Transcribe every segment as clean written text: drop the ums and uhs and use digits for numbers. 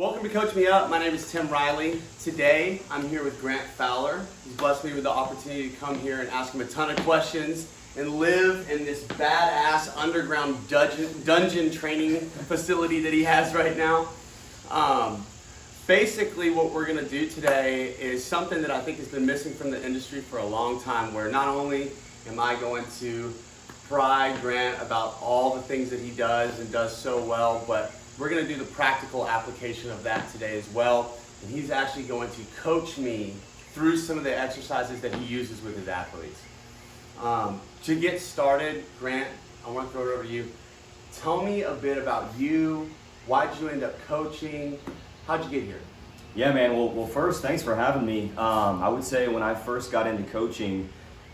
Welcome to Coach Me Up. My name is Tim Riley. Today, I'm here with Grant Fowler. He's blessed me with the opportunity to come here and ask him a ton of questions and live in this badass underground dungeon training facility that he has right now. Basically, what we're going to do today is something that I think has been missing from the industry for a long time, where not only am I going to pry Grant about all the things that he does and does so well, but we're going to do the practical application of that today as well. And he's actually going to coach me through some of the exercises that he uses with his athletes. To get started, Grant, I want to throw it over to you. Tell me a bit about you. Why did you end up coaching? How'd you get here? Yeah, man. Well, first, thanks for having me. I would say when I first got into coaching,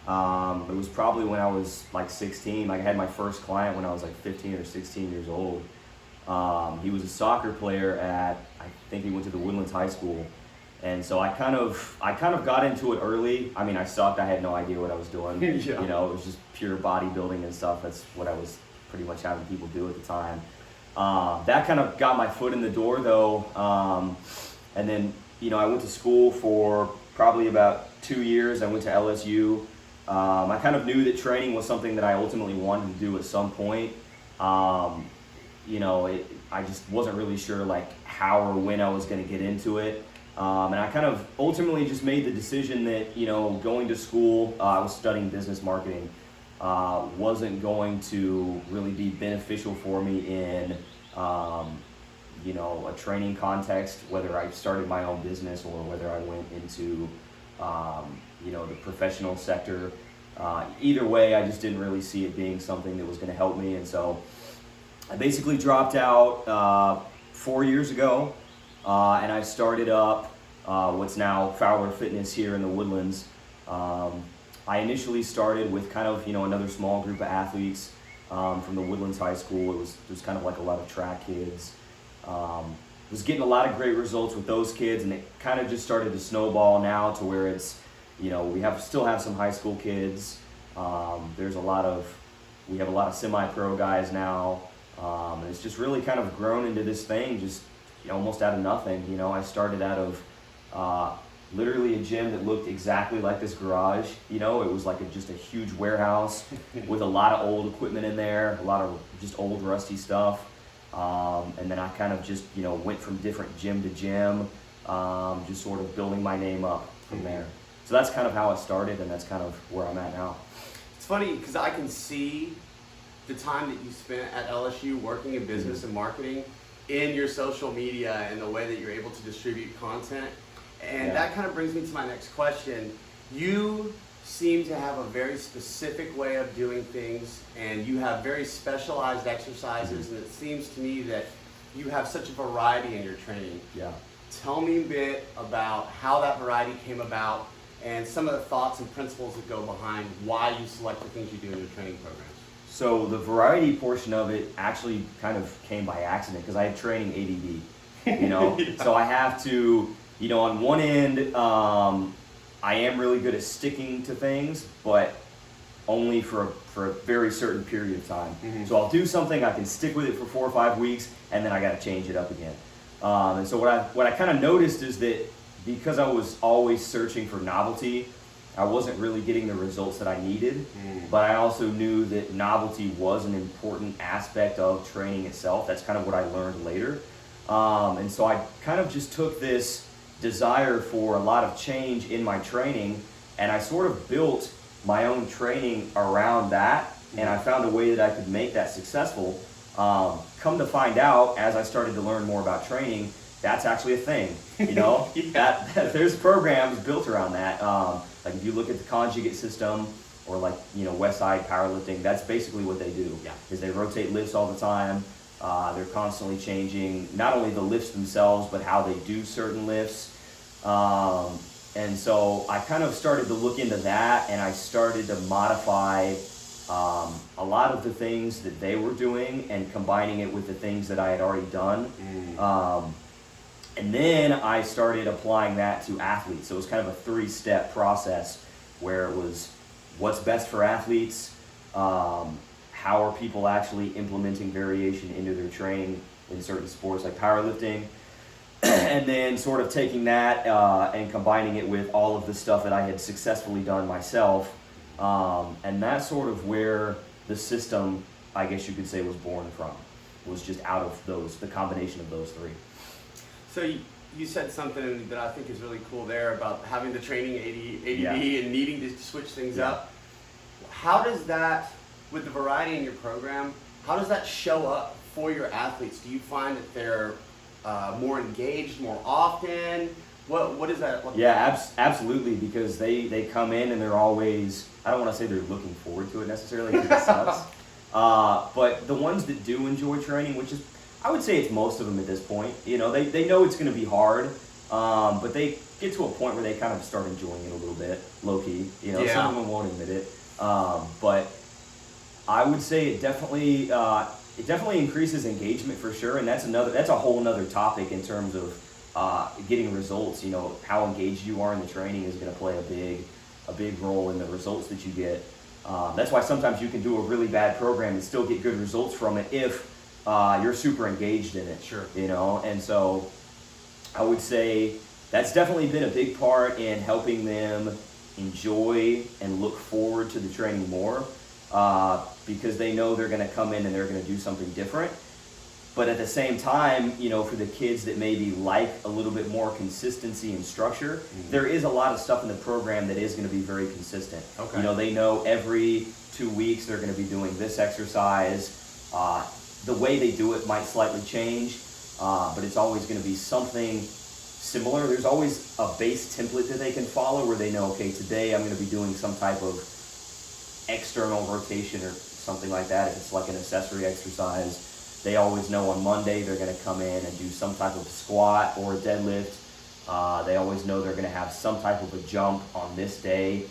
it was probably when I was like 16. Like I had my first client when I was like 15 or 16 years old. He was a soccer player at, I think he went to the Woodlands High School. And so I kind of got into it early. I mean, I sucked. I had no idea what I was doing. Yeah. You know, it was just pure bodybuilding and stuff. That's what I was pretty much having people do at the time. That kind of got my foot in the door though. And then, you know, I went to school for probably about 2 years. I went to LSU. I kind of knew that training was something that I ultimately wanted to do at some point. You know, I just wasn't really sure like how or when I was going to get into it. And I kind of ultimately just made the decision that, you know, going to school, I was studying business marketing, wasn't going to really be beneficial for me in, you know, a training context, whether I started my own business or whether I went into, you know, the professional sector. Either way, I just didn't really see it being something that was going to help me. And so I basically dropped out 4 years ago, and I started up what's now Fowler Fitness here in the Woodlands. I initially started with kind of, you know, another small group of athletes from the Woodlands High School. It was kind of like a lot of track kids. Was getting a lot of great results with those kids, and it kind of just started to snowball now to where it's, you know, we still have some high school kids. We have a lot of semi-pro guys now. And it's just really kind of grown into this thing, just, you know, almost out of nothing. You know, I started out of literally a gym that looked exactly like this garage. You know, it was like just a huge warehouse with a lot of old equipment in there, a lot of just old rusty stuff. And then I kind of just, you know, went from different gym to gym, just sort of building my name up from there. So that's kind of how it started, and that's kind of where I'm at now. It's funny because I can see the time that you spent at LSU working in business and marketing in your social media and the way that you're able to distribute content. And that kind of brings me to my next question. You seem to have a very specific way of doing things, and you have very specialized exercises, and it seems to me that you have such a variety in your training. Yeah. Tell me a bit about how that variety came about and some of the thoughts and principles that go behind why you select the things you do in your training programs. So the variety portion of it actually kind of came by accident because I had training ADD, you know? Yeah. So I have to, you know, on one end, I am really good at sticking to things, but only for a very certain period of time. Mm-hmm. So I'll do something, I can stick with it for 4 or 5 weeks, and then I got to change it up again. And so what I kind of noticed is that because I was always searching for novelty, I wasn't really getting the results that I needed, but I also knew that novelty was an important aspect of training itself. That's kind of what I learned later. And so I kind of just took this desire for a lot of change in my training, and I sort of built my own training around that, and I found a way that I could make that successful. Come to find out, as I started to learn more about training, that's actually a thing, you know? that there's programs built around that. Like if you look at the conjugate system or like, you know, Westside powerlifting, that's basically what they do. Yeah. Is they rotate lifts all the time. They're constantly changing not only the lifts themselves, but how they do certain lifts. And so I kind of started to look into that, and I started to modify a lot of the things that they were doing and combining it with the things that I had already done. And then I started applying that to athletes. So it was kind of a 3-step process where it was what's best for athletes, how are people actually implementing variation into their training in certain sports like powerlifting, and then sort of taking that and combining it with all of the stuff that I had successfully done myself. And that's sort of where the system, I guess you could say, was born from. Was just out of the combination of those three. So you said something that I think is really cool there about having the training ADD Yeah. and needing to switch things Yeah. up. How does that, with the variety in your program, how does that show up for your athletes? Do you find that they're more engaged more often? What is that? Yeah, absolutely, because they come in and they're always, I don't want to say they're looking forward to it necessarily, because it sucks. But the ones that do enjoy training, which is, I would say it's most of them at this point, you know, they know it's going to be hard, but they get to a point where they kind of start enjoying it a little bit, low-key. You know, Yeah. Some of them won't admit it. But I would say it definitely increases engagement for sure, and that's a whole nother topic in terms of getting results. You know, how engaged you are in the training is going to play a big role in the results that you get. That's why sometimes you can do a really bad program and still get good results from it if you're super engaged in it. Sure. You know, and so I would say that's definitely been a big part in helping them enjoy and look forward to the training more, because they know they're going to come in and they're going to do something different. But at the same time, you know, for the kids that maybe like a little bit more consistency and structure, there is a lot of stuff in the program that is going to be very consistent. Okay. You know, they know every 2 weeks they're going to be doing this exercise. The way they do it might slightly change, but it's always going to be something similar. There's always a base template that they can follow where they know, okay, today I'm going to be doing some type of external rotation or something like that. If it's like an accessory exercise, they always know on Monday they're going to come in and do some type of squat or a deadlift. They always know they're going to have some type of a jump on this day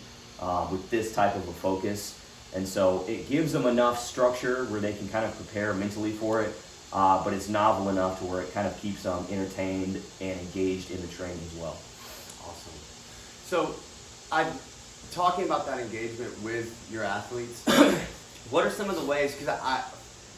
with this type of a focus. And so it gives them enough structure where they can kind of prepare mentally for it, but it's novel enough to where it kind of keeps them entertained and engaged in the training as well. Awesome. So, I'm talking about that engagement with your athletes. What are some of the ways? Because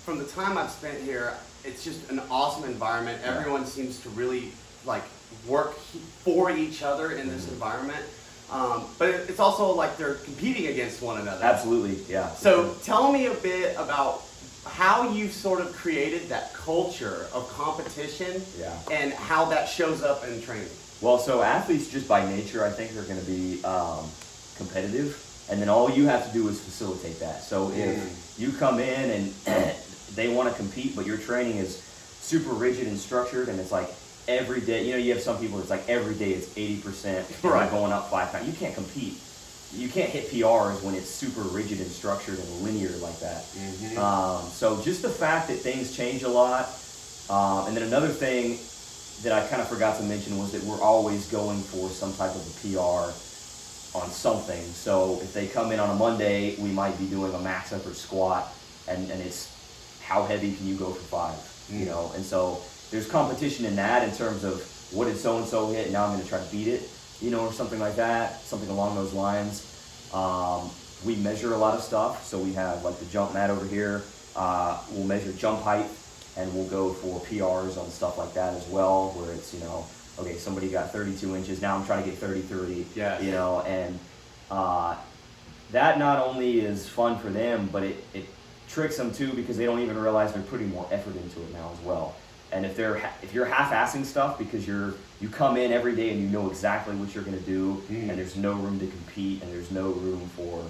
from the time I've spent here, it's just an awesome environment. Yeah. Everyone seems to really like work for each other in this environment. But it's also like they're competing against one another. Absolutely, yeah. So tell me a bit about how you sort of created that culture of competition, Yeah. and how that shows up in training. Well, so athletes just by nature, I think, are going to be competitive, and then all you have to do is facilitate that. So if you come in and they want to compete, but your training is super rigid and structured, and it's like every day, you know, you have some people that's like every day it's 80%, Right. going up 5 pounds. You can't compete. You can't hit PRs when it's super rigid and structured and linear like that. So just the fact that things change a lot. And then another thing that I kind of forgot to mention was that we're always going for some type of a PR on something. So if they come in on a Monday, we might be doing a max effort squat, and it's how heavy can you go for 5, you know? And so there's competition in that in terms of what did so-and-so hit, now I'm going to try to beat it, you know, or something like that, something along those lines. We measure a lot of stuff, so we have like the jump mat over here. We'll measure jump height, and we'll go for PRs on stuff like that as well, where it's, you know, okay, somebody got 32 inches, now I'm trying to get 33, Yeah. you know, and that not only is fun for them, but it tricks them too, because they don't even realize they're putting more effort into it now as well. And if you're half-assing stuff because you come in every day and you know exactly what you're going to do, and there's no room to compete and there's no room for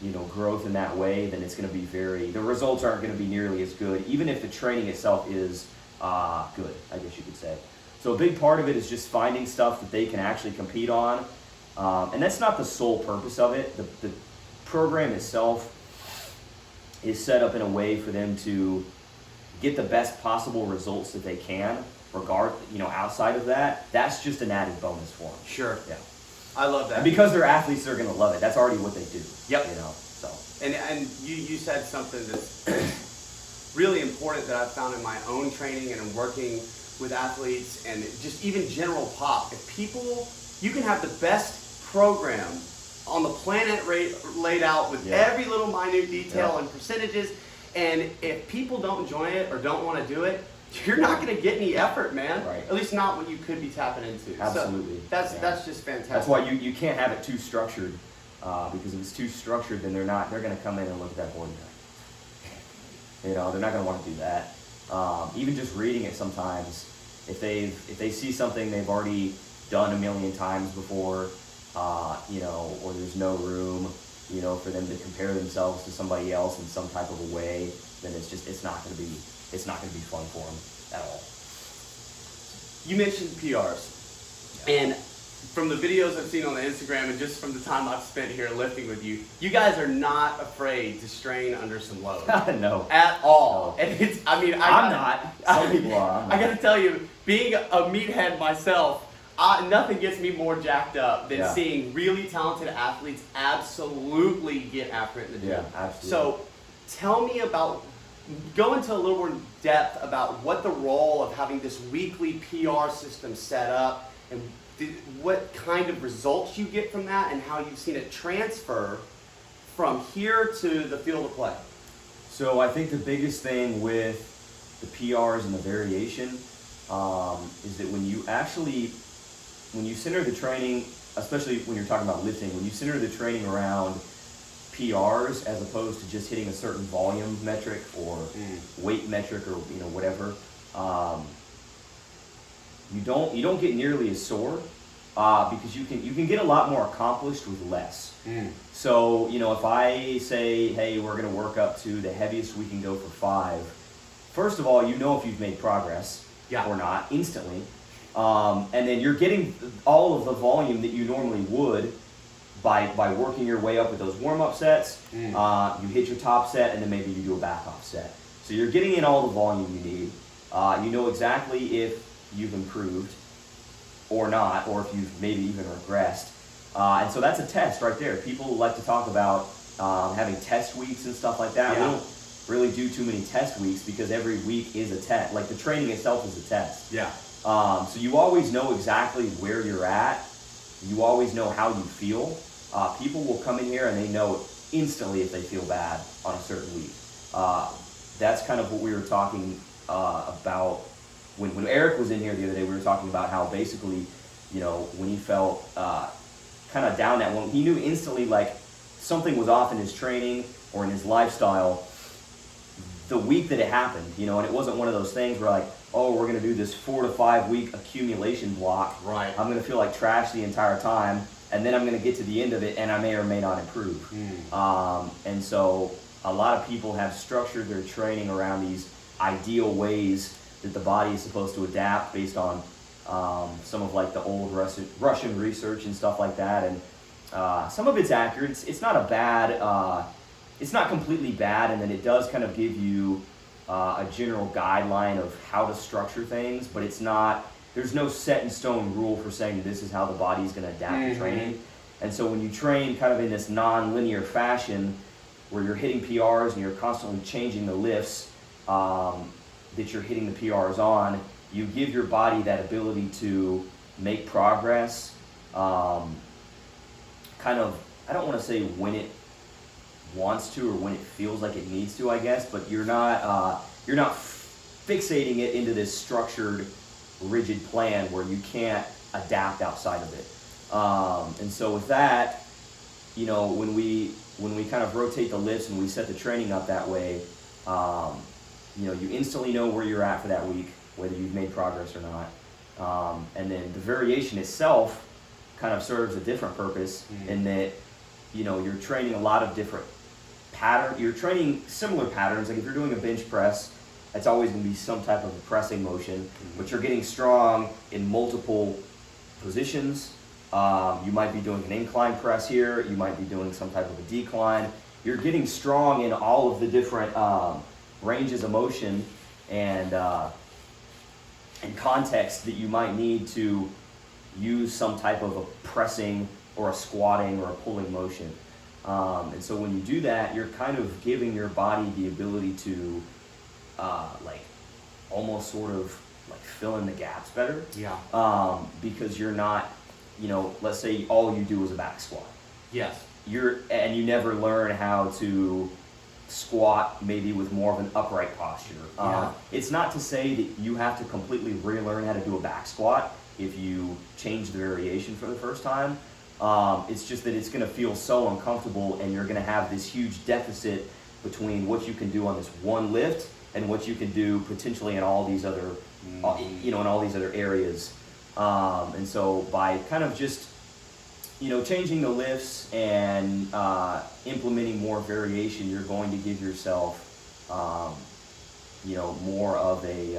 you know, growth in that way, then it's going to be the results aren't going to be nearly as good, even if the training itself is good, I guess you could say. So a big part of it is just finding stuff that they can actually compete on, and that's not the sole purpose of it. The program itself is set up in a way for them to get the best possible results that they can, outside of that. That's just an added bonus for them. Sure. Yeah. I love that. And because they're athletes, they're going to love it. That's already what they do. Yep. You know, so. And you said something that's really important that I've found in my own training and in working with athletes and just even general pop. You can have the best program on the planet laid out with every little minute detail and percentages, and if people don't enjoy it or don't want to do it, you're not going to get any effort, man. Right. At least not what you could be tapping into. Absolutely. So that's just fantastic. That's why you can't have it too structured, because if it's too structured, then they're going to come in and look at that board and go, you know, they're not going to want to do that. Even just reading it sometimes, if they see something they've already done a million times before, you know, or there's no room, you know, for them to compare themselves to somebody else in some type of a way, then it's not going to be fun for them at all. You mentioned PRs, and from the videos I've seen on the Instagram and just from the time I've spent here lifting with you, you guys are not afraid to strain under some load. No. At all. No. And I'm not. Some people are. I got to tell you, being a meathead myself, nothing gets me more jacked up than seeing really talented athletes absolutely get after it in the gym. Yeah, absolutely. So tell me go into a little more depth about what the role of having this weekly PR system set up and what kind of results you get from that and how you've seen it transfer from here to the field of play. So I think the biggest thing with the PRs and the variation is that when you center the training, especially when you're talking about lifting, when you center the training around PRs as opposed to just hitting a certain volume metric or weight metric or whatever, you don't get nearly as sore because you can get a lot more accomplished with less. So if I say, hey, we're going to work up to the heaviest we can go for 5, first of all, if you've made progress or not instantly, and then you're getting all of the volume that you normally would by working your way up with those warm-up sets. You hit your top set and then maybe you do a back-off set. So you're getting in all the volume you need. You know exactly if you've improved or not, or if you've maybe even regressed. And so that's a test right there. People like to talk about having test weeks and stuff like that. Yeah. We don't really do too many test weeks because every week is a test. Like the training itself is a test. Yeah. So you always know exactly where you're at. You always know how you feel. People will come in here and they know instantly if they feel bad on a certain week. That's kind of what we were talking about when Eric was in here the other day. We were talking about how basically, when he felt kind of down that one, he knew instantly like something was off in his training or in his lifestyle the week that it happened, and it wasn't one of those things where like, oh, we're going to do this 4 to 5 week accumulation block. Right. I'm going to feel like trash the entire time, and then I'm going to get to the end of it, and I may or may not improve. And so a lot of people have structured their training around these ideal ways that the body is supposed to adapt based on some of like the old Russian research and stuff like that. And some of it's accurate. It's not a bad, it's not completely bad, and then it does kind of give you a general guideline of how to structure things, but it's not, there's no set in stone rule for saying this is how the body's going to adapt to training. And so when you train kind of in this non-linear fashion where you're hitting PRs and you're constantly changing the lifts that you're hitting the PRs on, you give your body that ability to make progress kind of, I don't want to say when it wants to or when it feels like it needs to, I guess, but you're not fixating it into this structured, rigid plan where you can't adapt outside of it. And so with that, when we kind of rotate the lifts and we set the training up that way, you instantly know where you're at for that week, whether you've made progress or not. And then the variation itself kind of serves a different purpose in that, you're training a lot of different patterns. You're training similar patterns. Like if you're doing a bench press, it's always going to be some type of a pressing motion, but you're getting strong in multiple positions. You might be doing an incline press here. You might be doing some type of a decline. You're getting strong in all of the different ranges of motion and context that you might need to use some type of a pressing or a squatting or a pulling motion. And so when you do that, you're kind of giving your body the ability to like almost sort of like fill in the gaps better. Yeah. Because you're not, let's say all you do is a back squat. Yes. And you never learn how to squat maybe with more of an upright posture. Yeah. It's not to say that you have to completely relearn how to do a back squat if you change the variation for the first time. It's just that it's going to feel so uncomfortable, and you're going to have this huge deficit between what you can do on this one lift and what you can do potentially in all these other, in all these other areas. And so by kind of just, changing the lifts and implementing more variation, you're going to give yourself, more of a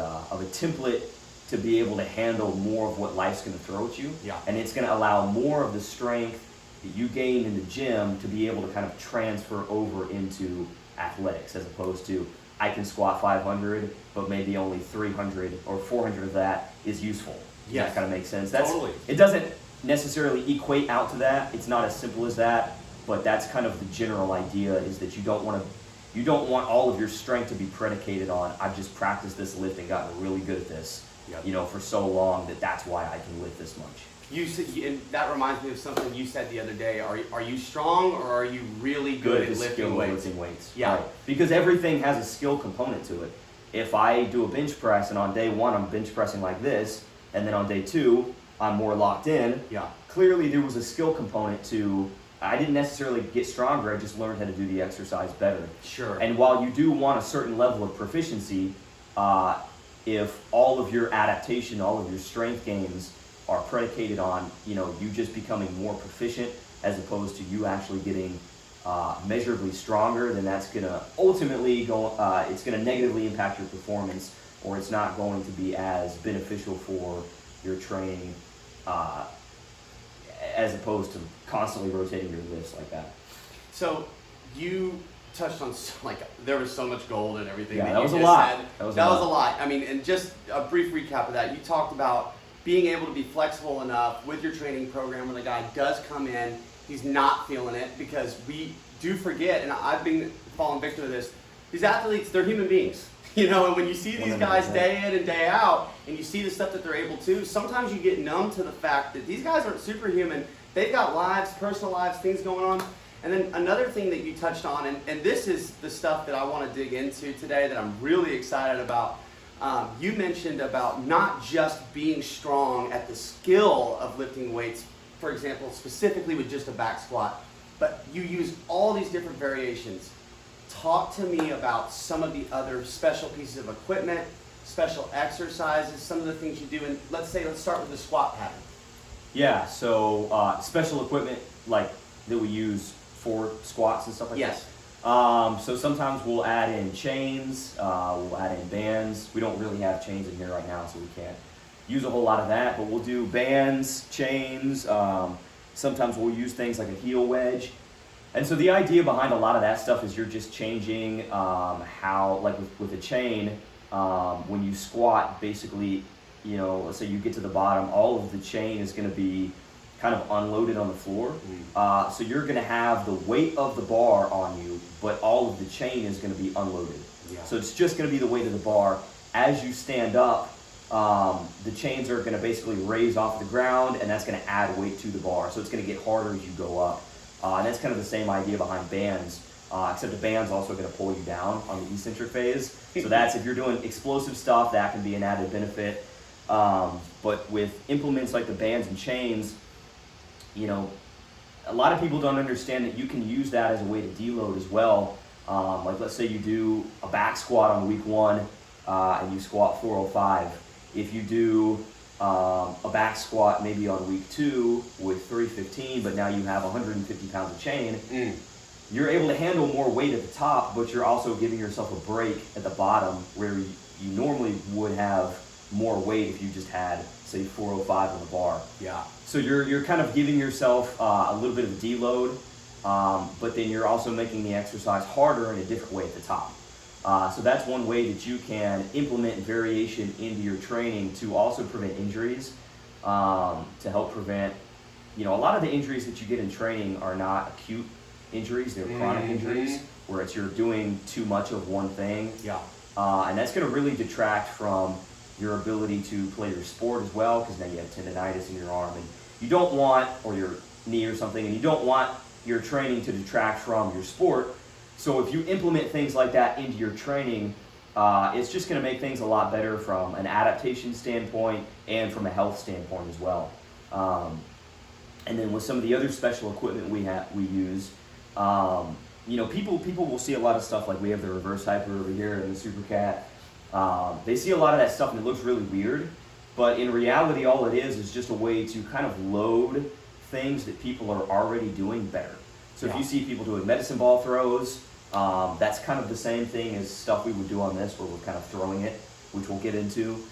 template to be able to handle more of what life's going to throw at you. Yeah. And it's going to allow more of the strength that you gained in the gym to be able to kind of transfer over into athletics, as opposed to I can squat 500, but maybe only 300 or 400 of that is useful. Yes. That kind of makes sense. Totally. It doesn't necessarily equate out to that. It's not as simple as that, but that's kind of the general idea, is that you don't want all of your strength to be predicated on I've just practiced this lift and gotten really good at this. Yep. For so long that's why I can lift this much. You said, and that reminds me of something you said the other day. Are you strong, or are you really good at lifting weights? Yeah. Right. Because everything has a skill component to it. If I do a bench press and on day one I'm bench pressing like this, and then on day two I'm more locked in, yeah, clearly there was a skill component to, I didn't necessarily get stronger, I just learned how to do the exercise better. Sure. And while you do want a certain level of proficiency, if all of your adaptation, all of your strength gains are predicated on, you just becoming more proficient as opposed to you actually getting measurably stronger, then that's going to ultimately it's going to negatively impact your performance, or it's not going to be as beneficial for your training as opposed to constantly rotating your lifts like that. So you touched on, there was so much gold and everything. Yeah, that that was you a just lot. said. That was a lot. I mean, and just a brief recap of that. You talked about being able to be flexible enough with your training program when the guy does come in, he's not feeling it, because we do forget, and I've been falling victim to this, these athletes, they're human beings. And when you see these guys day in and day out, and you see the stuff that they're able to, sometimes you get numb to the fact that these guys aren't superhuman. They've got lives, personal lives, things going on. And then another thing that you touched on, and this is the stuff that I want to dig into today that I'm really excited about. You mentioned about not just being strong at the skill of lifting weights, for example, specifically with just a back squat, but you use all these different variations. Talk to me about some of the other special pieces of equipment, special exercises, some of the things you do. And let's start with the squat pattern. Yeah, so special equipment like that we use for squats and stuff like yes. that. So sometimes we'll add in chains, we'll add in bands. We don't really have chains in here right now, so we can't use a whole lot of that, but we'll do bands, chains. Sometimes we'll use things like a heel wedge. And so the idea behind a lot of that stuff is you're just changing how, like with a chain, when you squat, basically, let's say you get to the bottom, all of the chain is going to be kind of unloaded on the floor. So you're going to have the weight of the bar on you, but all of the chain is going to be unloaded. Yeah. So it's just going to be the weight of the bar. As you stand up, the chains are going to basically raise off the ground, and that's going to add weight to the bar. So it's going to get harder as you go up. And that's kind of the same idea behind bands, except the band's also going to pull you down on the eccentric phase. So that's, if you're doing explosive stuff, that can be an added benefit. But with implements like the bands and chains, a lot of people don't understand that you can use that as a way to deload as well. Like let's say you do a back squat on week 1 and you squat 405. If you do a back squat maybe on week 2 with 315, but now you have 150 pounds of chain, you're able to handle more weight at the top, but you're also giving yourself a break at the bottom where you normally would have more weight if you just had, say, 405 on the bar. Yeah. So you're kind of giving yourself a little bit of a deload, but then you're also making the exercise harder in a different way at the top. So that's one way that you can implement variation into your training to also prevent injuries, to help prevent, a lot of the injuries that you get in training are not acute injuries, they're chronic injuries, where it's you're doing too much of one thing. Yeah. And that's going to really detract from your ability to play your sport as well, because now you have tendonitis in your arm, and you don't want, or your knee or something, and you don't want your training to detract from your sport. So if you implement things like that into your training, it's just going to make things a lot better from an adaptation standpoint and from a health standpoint as well. And then with some of the other special equipment we use, people will see a lot of stuff like we have the reverse hyper over here and the Super Cat. They see a lot of that stuff and it looks really weird, but in reality, all it is just a way to kind of load things that people are already doing better. So if you see people doing medicine ball throws, that's kind of the same thing as stuff we would do on this, where we're kind of throwing it, which we'll get into.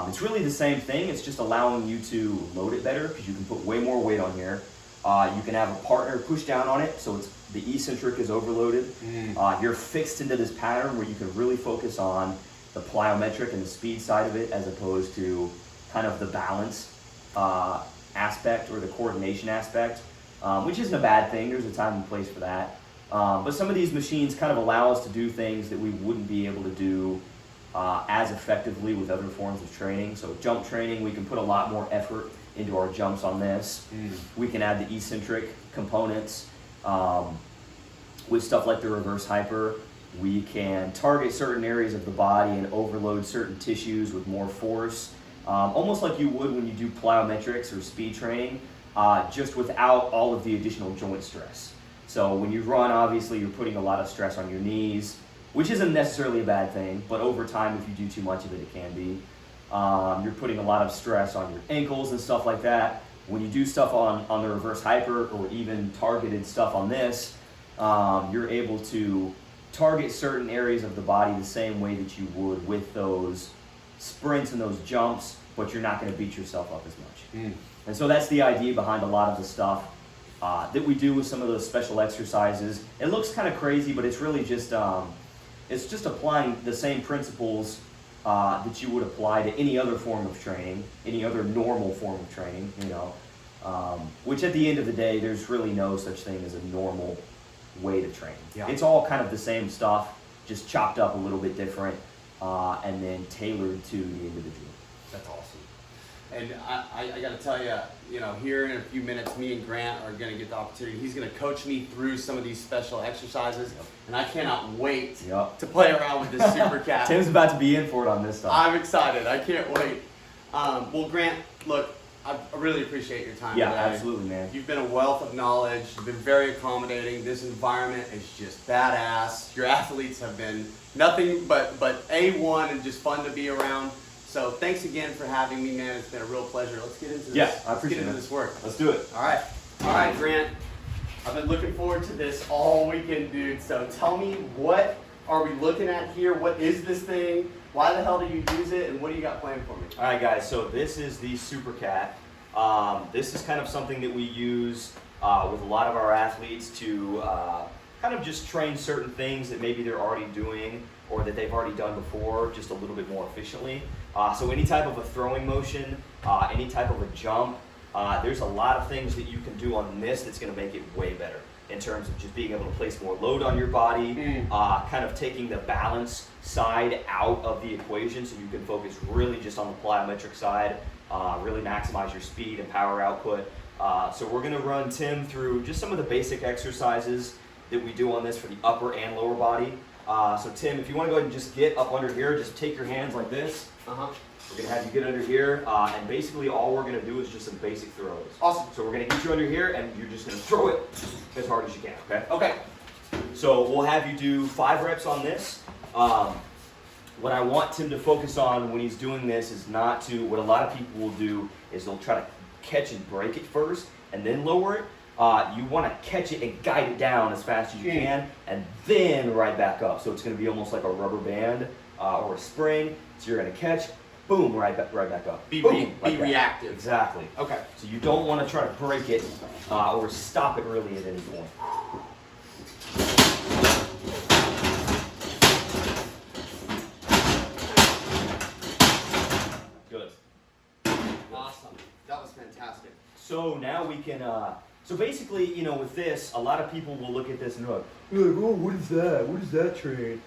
It's really the same thing. It's just allowing you to load it better because you can put way more weight on here. You can have a partner push down on it, so the eccentric is overloaded. You're fixed into this pattern where you can really focus on the plyometric and the speed side of it, as opposed to kind of the balance aspect or the coordination aspect, which isn't a bad thing. There's a time and place for that. But some of these machines kind of allow us to do things that we wouldn't be able to do as effectively with other forms of training. So jump training, we can put a lot more effort into our jumps on this. We can add the eccentric components. With stuff like the reverse hyper, we can target certain areas of the body and overload certain tissues with more force, almost like you would when you do plyometrics or speed training, just without all of the additional joint stress. So when you run, obviously you're putting a lot of stress on your knees, which isn't necessarily a bad thing, but over time, if you do too much of it, it can be. You're putting a lot of stress on your ankles and stuff like that. When you do stuff on the reverse hyper, or even targeted stuff on this, you're able to target certain areas of the body the same way that you would with those sprints and those jumps, but you're not going to beat yourself up as much. And so that's the idea behind a lot of the stuff that we do with some of those special exercises. It looks kind of crazy, but it's really just applying the same principles that you would apply to any other form of training, any other normal form of training, which at the end of the day, there's really no such thing as a normal way to train. It's all kind of the same stuff, just chopped up a little bit different, and then tailored to the individual. That's awesome. And I got to tell you, here in a few minutes, me and Grant are going to get the opportunity. He's going to coach me through some of these special exercises, and I cannot wait to play around with this Super Cat. Tim's about to be in for it on this stuff. I'm excited. I can't wait. Well, Grant, look, I really appreciate your time today. Absolutely, man. You've been a wealth of knowledge. You've been very accommodating. This environment is just badass. Your athletes have been nothing but A1 and just fun to be around. So thanks again for having me, man. It's been a real pleasure. Let's get into this. I appreciate this work. Let's do it. All right, Grant. I've been looking forward to this all weekend, dude. So tell me, what are we looking at here? What is this thing? Why the hell do you use it? And what do you got planned for me? All right, guys. So this is the Super Cat. This is kind of something that we use with a lot of our athletes to kind of just train certain things that maybe they're already doing or that they've already done before, just a little bit more efficiently. So any type of a throwing motion, any type of a jump, there's a lot of things that you can do on this that's going to make it way better in terms of just being able to place more load on your body, kind of taking the balance side out of the equation so you can focus really just on the plyometric side, really maximize your speed and power output. So we're going to run Tim through just some of the basic exercises that we do on this for the upper and lower body. So Tim, if you want to go ahead and just get up under here, just take your hands like this. We're going to have you get under here, and basically all we're going to do is just some basic throws. Awesome. So we're going to get you under here, and you're just going to throw it as hard as you can, okay? Okay. So we'll have you do 5 reps on this. What I want Tim to focus on when he's doing this is not to, what a lot of people will do is they'll try to catch and break it first, and then lower it. You want to catch it and guide it down as fast as you can, and then right back up. So it's going to be almost like a rubber band or a spring. So you're going to catch, boom, right back up. Be like reactive. Exactly. Okay. So you don't want to try to break it or stop it really at any point. Good. Awesome. That was fantastic. So now we can, so basically, with this, a lot of people will look at this and they're like, oh, what is that? What is that train?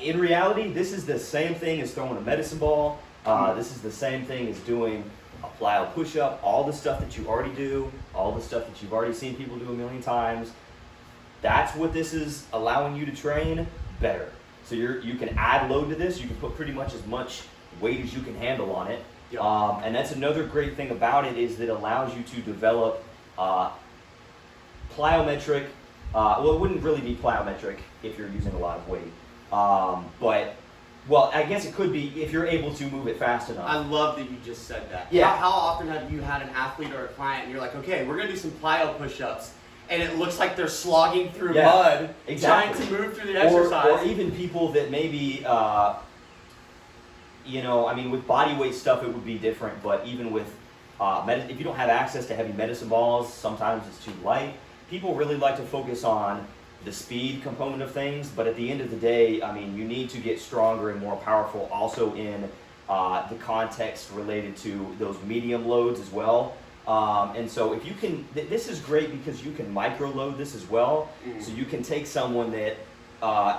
In reality, this is the same thing as throwing a medicine ball. This is the same thing as doing a plyo push-up, all the stuff that you already do, all the stuff that you've already seen people do a million times. that's what this is allowing you to train, better. So you can add load to this. You can put pretty much as much weight as you can handle on it. Yep. And that's another great thing about it is that it allows you to develop plyometric. Well, it wouldn't really be plyometric if you're using a lot of weight. But I guess it could be if you're able to move it fast enough. I love that you just said that. Yeah. How often have you had an athlete or a client and you're like, okay, we're gonna do some plyo push-ups, and it looks like they're slogging through mud, exactly. trying to move through the exercise. Or even people that maybe, I mean, with body weight stuff, it would be different. But even with, if you don't have access to heavy medicine balls, sometimes it's too light. People really like to focus on the speed component of things, but at the end of the day, I mean, you need to get stronger and more powerful also in the context related to those medium loads as well. And so if you can, this is great because you can micro load this as well. So you can take someone that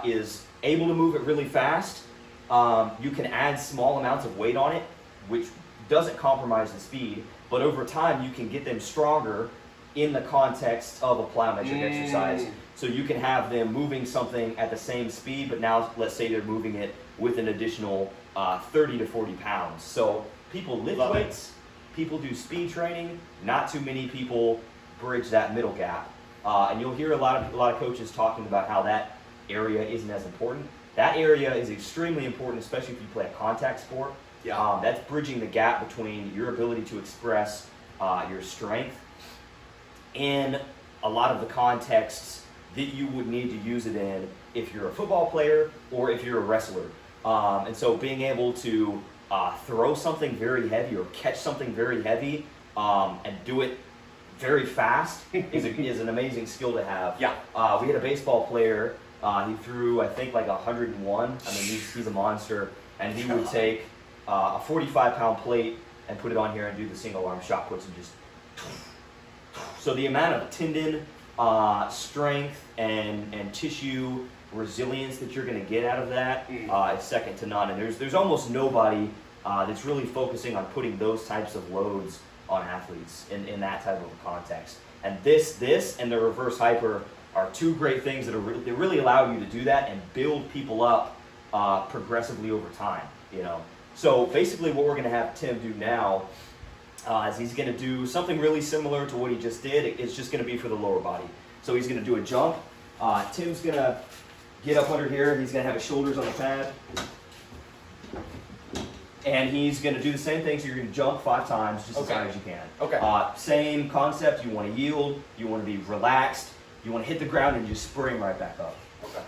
is able to move it really fast. You can add small amounts of weight on it, which doesn't compromise the speed, but over time you can get them stronger in the context of a plyometric exercise. So you can have them moving something at the same speed, but now let's say they're moving it with an additional 30 to 40 pounds. So people lift weights, people do speed training, not too many people bridge that middle gap. And you'll hear a lot of coaches talking about how that area isn't as important. That area is extremely important, especially if you play a contact sport. Yeah. That's bridging the gap between your ability to express your strength in a lot of the contexts that you would need to use it in if you're a football player or if you're a wrestler. And so being able to throw something very heavy or catch something very heavy and do it very fast is an amazing skill to have. Yeah. We had a baseball player, he threw I think like 101. I mean, he's a monster, and he would take a 45-pound plate and put it on here and do the single arm shot puts and just. So the amount of tendon strength and tissue resilience that you're going to get out of that is second to none. And there's almost nobody that's really focusing on putting those types of loads on athletes in that type of a context. And this and the reverse hyper are two great things that they really allow you to do that and build people up progressively over time. So basically, what we're going to have Tim do now. Is he's going to do something really similar to what he just did. It's just going to be for the lower body. So he's going to do a jump. Tim's going to get up under here. He's going to have his shoulders on the pad. And he's going to do the same thing. So you're going to jump 5 times just as high as you can. Okay. Same concept. You want to yield. You want to be relaxed. You want to hit the ground and just spring right back up. Okay.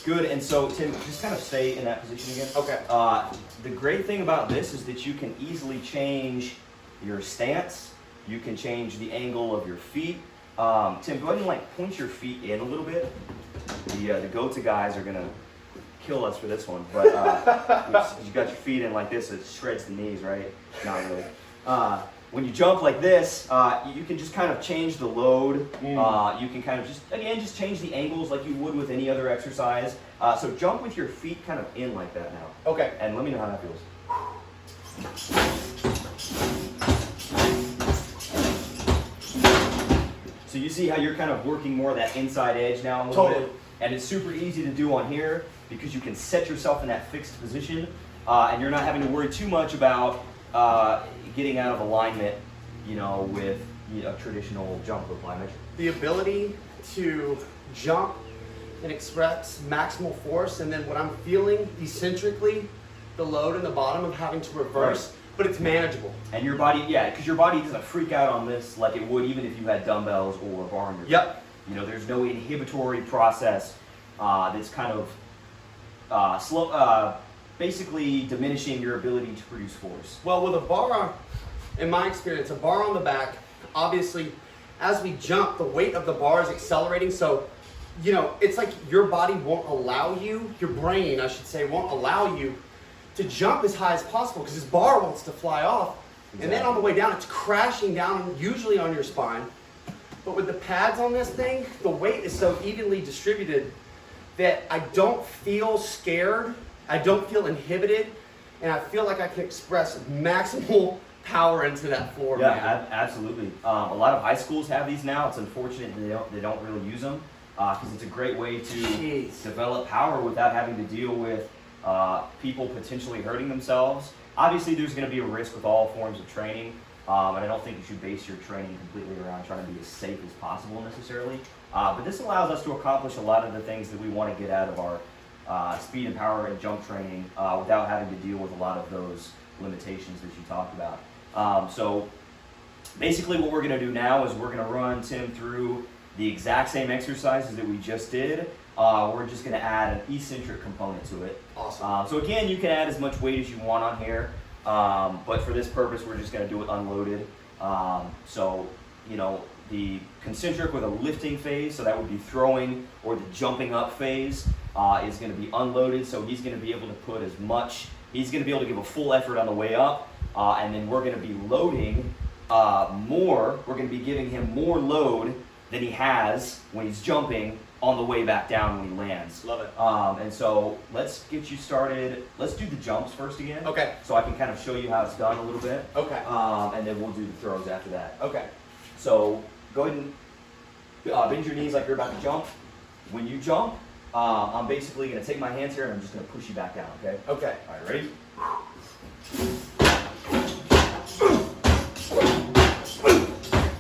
Good, and so Tim, just kind of stay in that position again. Okay. The great thing about this is that you can easily change your stance. You can change the angle of your feet. Tim, go ahead and point your feet in a little bit. The go-to guys are gonna kill us for this one, but you got your feet in like this, it shreds the knees, right? Not really. When you jump like this, you can just kind of change the load. You can kind of just change the angles like you would with any other exercise. So jump with your feet kind of in like that now. Okay. And let me know how that feels. So you see how you're kind of working more of that inside edge now a little bit? And it's super easy to do on here because you can set yourself in that fixed position and you're not having to worry too much about getting out of alignment, with traditional jump with plyometric. The ability to jump and express maximal force, and then what I'm feeling eccentrically, the load in the bottom of having to reverse, but it's manageable. And your body, because your body doesn't freak out on this like it would even if you had dumbbells or a bar on your Yep. There's no inhibitory process that's kind of slow, basically diminishing your ability to produce force. Well, with a bar, in my experience, a bar on the back, obviously, as we jump, the weight of the bar is accelerating. So, it's like your body won't allow you, your brain, I should say, won't allow you to jump as high as possible because this bar wants to fly off. Exactly. And then on the way down, it's crashing down, usually on your spine. But with the pads on this thing, the weight is so evenly distributed that I don't feel scared. I don't feel inhibited. and I feel like I can express maximal power into that floor. Yeah, man. absolutely. A lot of high schools have these now. It's unfortunate they don't really use them because it's a great way to develop power without having to deal with people potentially hurting themselves. Obviously, there's going to be a risk with all forms of training, and I don't think you should base your training completely around trying to be as safe as possible necessarily. But this allows us to accomplish a lot of the things that we want to get out of our speed and power and jump training without having to deal with a lot of those limitations that you talked about. So basically what we're going to do now is we're going to run Tim through the exact same exercises that we just did. We're just going to add an eccentric component to it. Awesome. So again, you can add as much weight as you want on here, but for this purpose, we're just going to do it unloaded. So, you know, the concentric with a lifting phase, so that would be throwing, or the jumping up phase is going to be unloaded. So he's going to be able to put as much, he's going to be able to give a full effort on the way up, and then we're going to be loading more, we're going to be giving him more load than he has when he's jumping on the way back down when he lands. Love it. And so let's get you started. Let's do the jumps first again. Okay. So I can kind of show you how it's done a little bit. Okay. And then we'll do the throws after that. Okay. So go ahead and bend your knees like you're about to jump. When you jump, I'm basically going to take my hands here and I'm just going to push you back down, okay? Okay. All right, ready?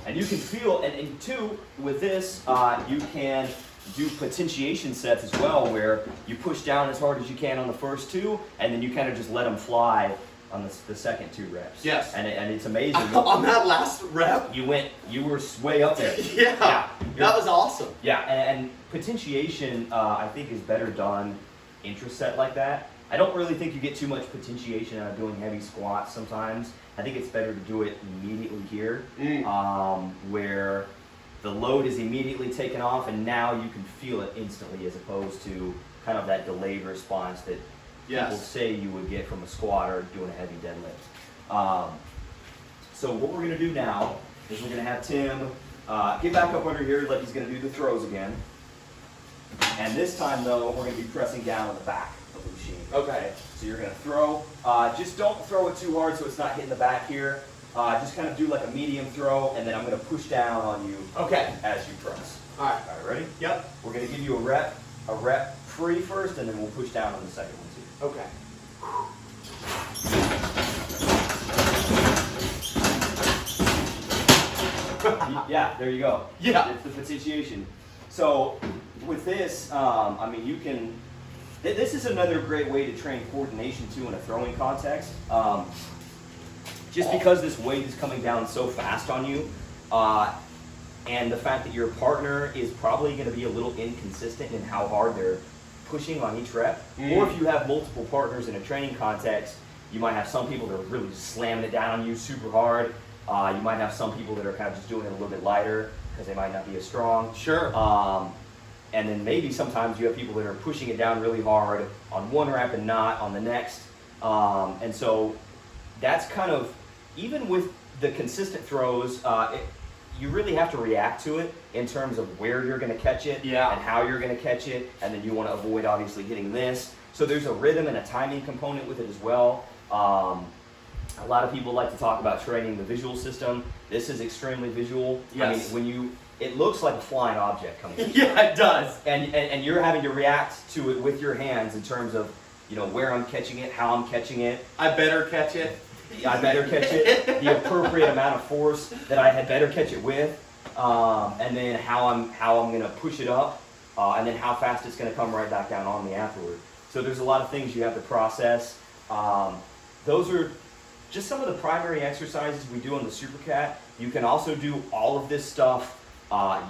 And you can feel, and two, with this, you can do potentiation sets as well, where you push down as hard as you can on the first two, and then you kind of just let them fly on the second 2 reps. Yes. And it's amazing. On that last rep? You were way up there. Yeah. That was awesome. Yeah, and potentiation, I think, is better done intraset like that. I don't really think you get too much potentiation out of doing heavy squats sometimes. I think it's better to do it immediately here, where the load is immediately taken off, and now you can feel it instantly, as opposed to kind of that delayed response that people say you would get from a squat or doing a heavy deadlift. So what we're going to do now is we're going to have Tim get back up under here like he's going to do the throws again. And this time, though, we're going to be pressing down on the back of the machine. Okay. So you're going to throw. Just don't throw it too hard so it's not hitting the back here. Just kind of do like a medium throw, and then I'm going to push down on you as you press. All right. All right, ready? Yep. We're going to give you a rep free first, and then we'll push down on the second one too. Okay. Yeah, there you go. Yeah. It's the potentiation. So with this, I mean, you can, this is another great way to train coordination too in a throwing context. Just because this weight is coming down so fast on you, and the fact that your partner is probably going to be a little inconsistent in how hard they're pushing on each rep, or if you have multiple partners in a training context, you might have some people that are really just slamming it down on you super hard. You might have some people that are kind of just doing it a little bit lighter because they might not be as strong. Sure. And then maybe sometimes you have people that are pushing it down really hard on one rep and not on the next. And so that's kind of, even with the consistent throws, you really have to react to it in terms of where you're going to catch it and how you're going to catch it. And then you want to avoid obviously hitting this. So there's a rhythm and a timing component with it as well. A lot of people like to talk about training the visual system. This is extremely visual. Yes. I mean, it looks like a flying object coming in. Yeah, it does. And you're having to react to it with your hands in terms of, you know, where I'm catching it, how I'm catching it. I better catch it. I better catch it, the appropriate amount of force that I had better catch it with, and then how I'm going to push it up, and then how fast it's going to come right back down on me afterward. So there's a lot of things you have to process. Those are just some of the primary exercises we do on the Supercat. You can also do all of this stuff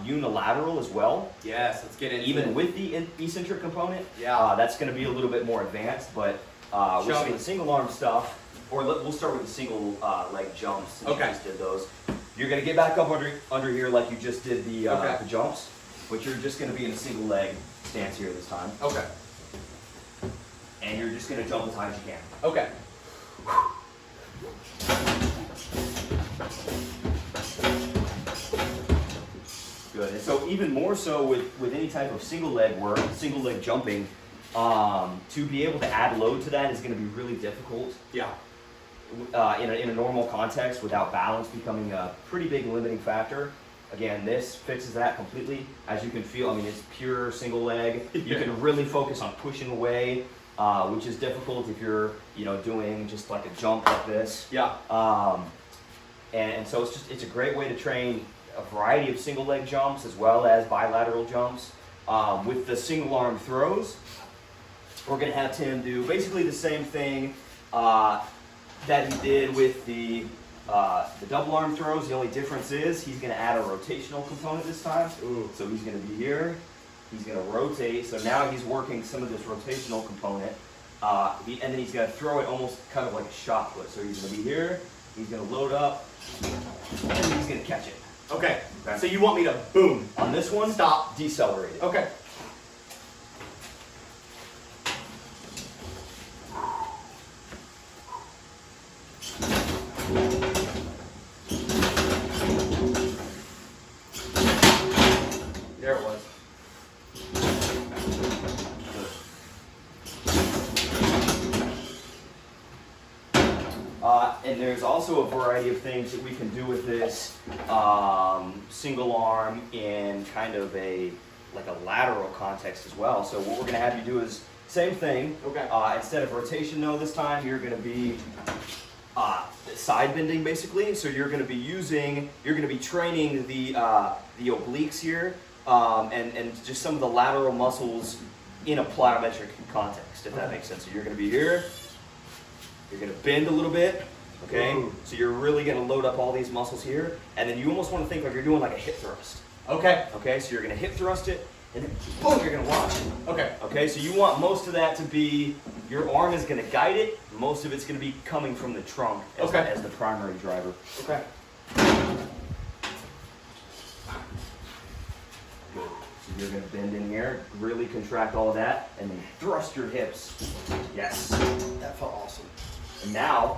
unilateral as well. Yes, let's get into it. Even with the eccentric component. Yeah. That's going to be a little bit more advanced, but with some of the single arm stuff, or we'll start with the single leg jumps since you just did those. You're going to get back up under here like you just did the jumps, but you're just going to be in a single leg stance here this time. Okay. And you're just going to jump as high as you can. Okay. Good. And so even more so with any type of single leg work, single leg jumping, To be able to add load to that is going to be really difficult. Yeah. In a normal context, without balance becoming a pretty big limiting factor. Again, this fixes that completely. As you can feel, I mean, it's pure single leg. You can really focus on pushing away, which is difficult if you're, doing just like a jump like this. Yeah. And so it's a great way to train a variety of single leg jumps as well as bilateral jumps. With the single arm throws, we're gonna have Tim do basically the same thing that he did with the double arm throws. The only difference is he's going to add a rotational component this time. Ooh. So he's going to be here. He's going to rotate. So now he's working some of this rotational component. And then he's going to throw it almost kind of like a shot put. So he's going to be here. He's going to load up. And he's going to catch it. Okay. So you want me to boom. On this one, Stop. Decelerate it. Okay. There it was. And there's also a variety of things that we can do with this single arm in kind of like a lateral context as well. So what we're going to have you do is same thing. Okay. Instead of rotation though, this time you're going to be side bending basically. So you're going to be training the obliques here and just some of the lateral muscles in a plyometric context, if that makes sense. So you're going to be here. You're going to bend a little bit. Okay, Ooh. so you're really going to load up all these muscles here, and then you almost want to think like you're doing like a hip thrust. Okay. Okay, so you're going to hip thrust it, and then boom, you're going to launch it. Okay. Okay, so you want most of that to be, your arm is going to guide it, most of it's going to be coming from the trunk as the primary driver. Okay. Good. So you're going to bend in here, really contract all of that, and then thrust your hips. Yes. That felt awesome. And now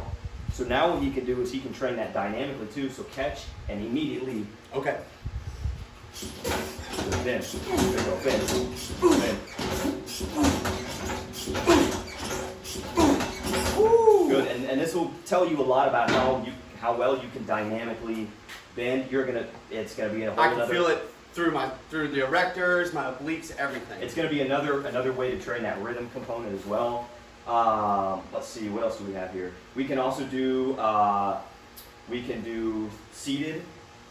what he can do is he can train that dynamically too, so catch and immediately Okay. bend. There you go, bend. Bend. Good, and this will tell you a lot about how well you can dynamically bend. It's gonna be a whole I can other, feel it through the erectors, my obliques, everything. It's gonna be another way to train that rhythm component as well. Let's see, what else do we have here? We can also do, seated,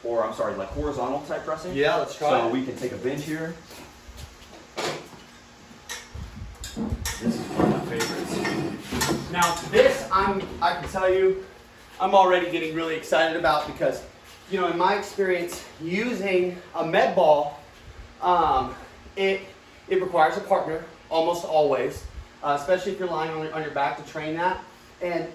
or I'm sorry, like horizontal type pressing. Yeah, let's try So it. we can take a bench here. This is one of my favorites. Now this, I can tell you, I'm already getting really excited about because, in my experience using a med ball, it requires a partner almost always, especially if you're lying on your back to train that, and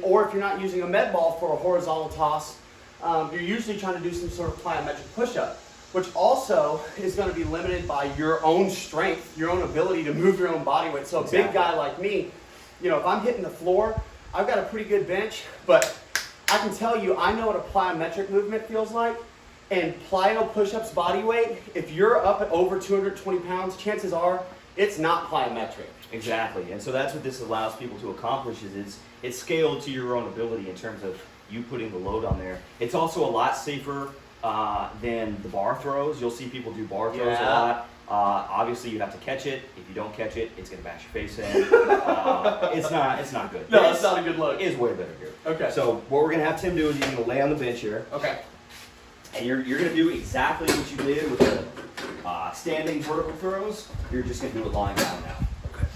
or if you're not using a med ball for a horizontal toss, you're usually trying to do some sort of plyometric push-up, which also is going to be limited by your own strength, your own ability to move your own body weight. So a big guy like me, if I'm hitting the floor, I've got a pretty good bench, but I can tell you, I know what a plyometric movement feels like. And plyo push-ups body weight, if you're up at over 220 pounds, chances are it's not plyometric. Exactly, and so that's what this allows people to accomplish is it's scaled to your own ability in terms of you putting the load on there. It's also a lot safer than the bar throws. You'll see people do bar throws a lot. Obviously, you have to catch it. If you don't catch it, it's going to bash your face in. It's not good. No, it's not a good look. It is way better here. Okay. So what we're going to have Tim do is he's going to lay on the bench here. Okay. And you're going to do exactly what you did with the standing vertical throws. You're just going to do it lying down now. Okay.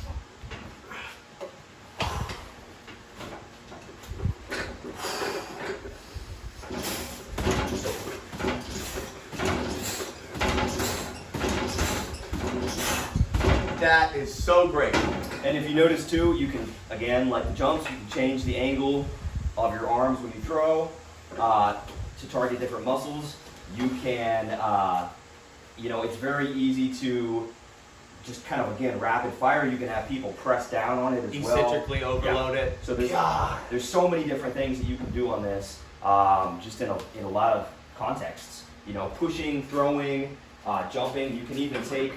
That is so great. And if you notice too, you can, again, like the jumps, you can change the angle of your arms when you throw to target different muscles. You can, it's very easy to just kind of, again, rapid fire. You can have people press down on it as well. Eccentrically overload it. So there's so many different things that you can do on this, just in a lot of contexts. Pushing, throwing, jumping. You can even take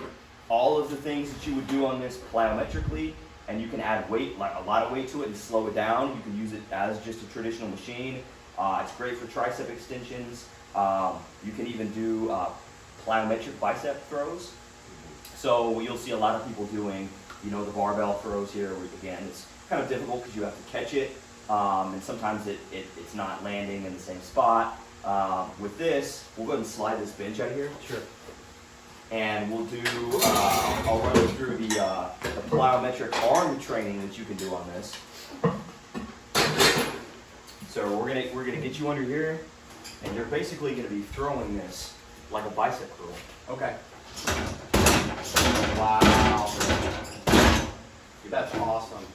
all of the things that you would do on this plyometrically, and you can add weight, like a lot of weight to it and slow it down. You can use it as just a traditional machine. It's great for tricep extensions. You can even do plyometric bicep throws. So you'll see a lot of people doing, you know, the barbell throws here, where again, it's kind of difficult because you have to catch it, and sometimes it's not landing in the same spot. With this, we'll go ahead and slide this bench out of here. Sure. And we'll do, I'll run through the plyometric arm training that you can do on this. So we're gonna get you under here, and you're basically gonna be throwing this like a bicep curl. Okay. Wow. That's awesome.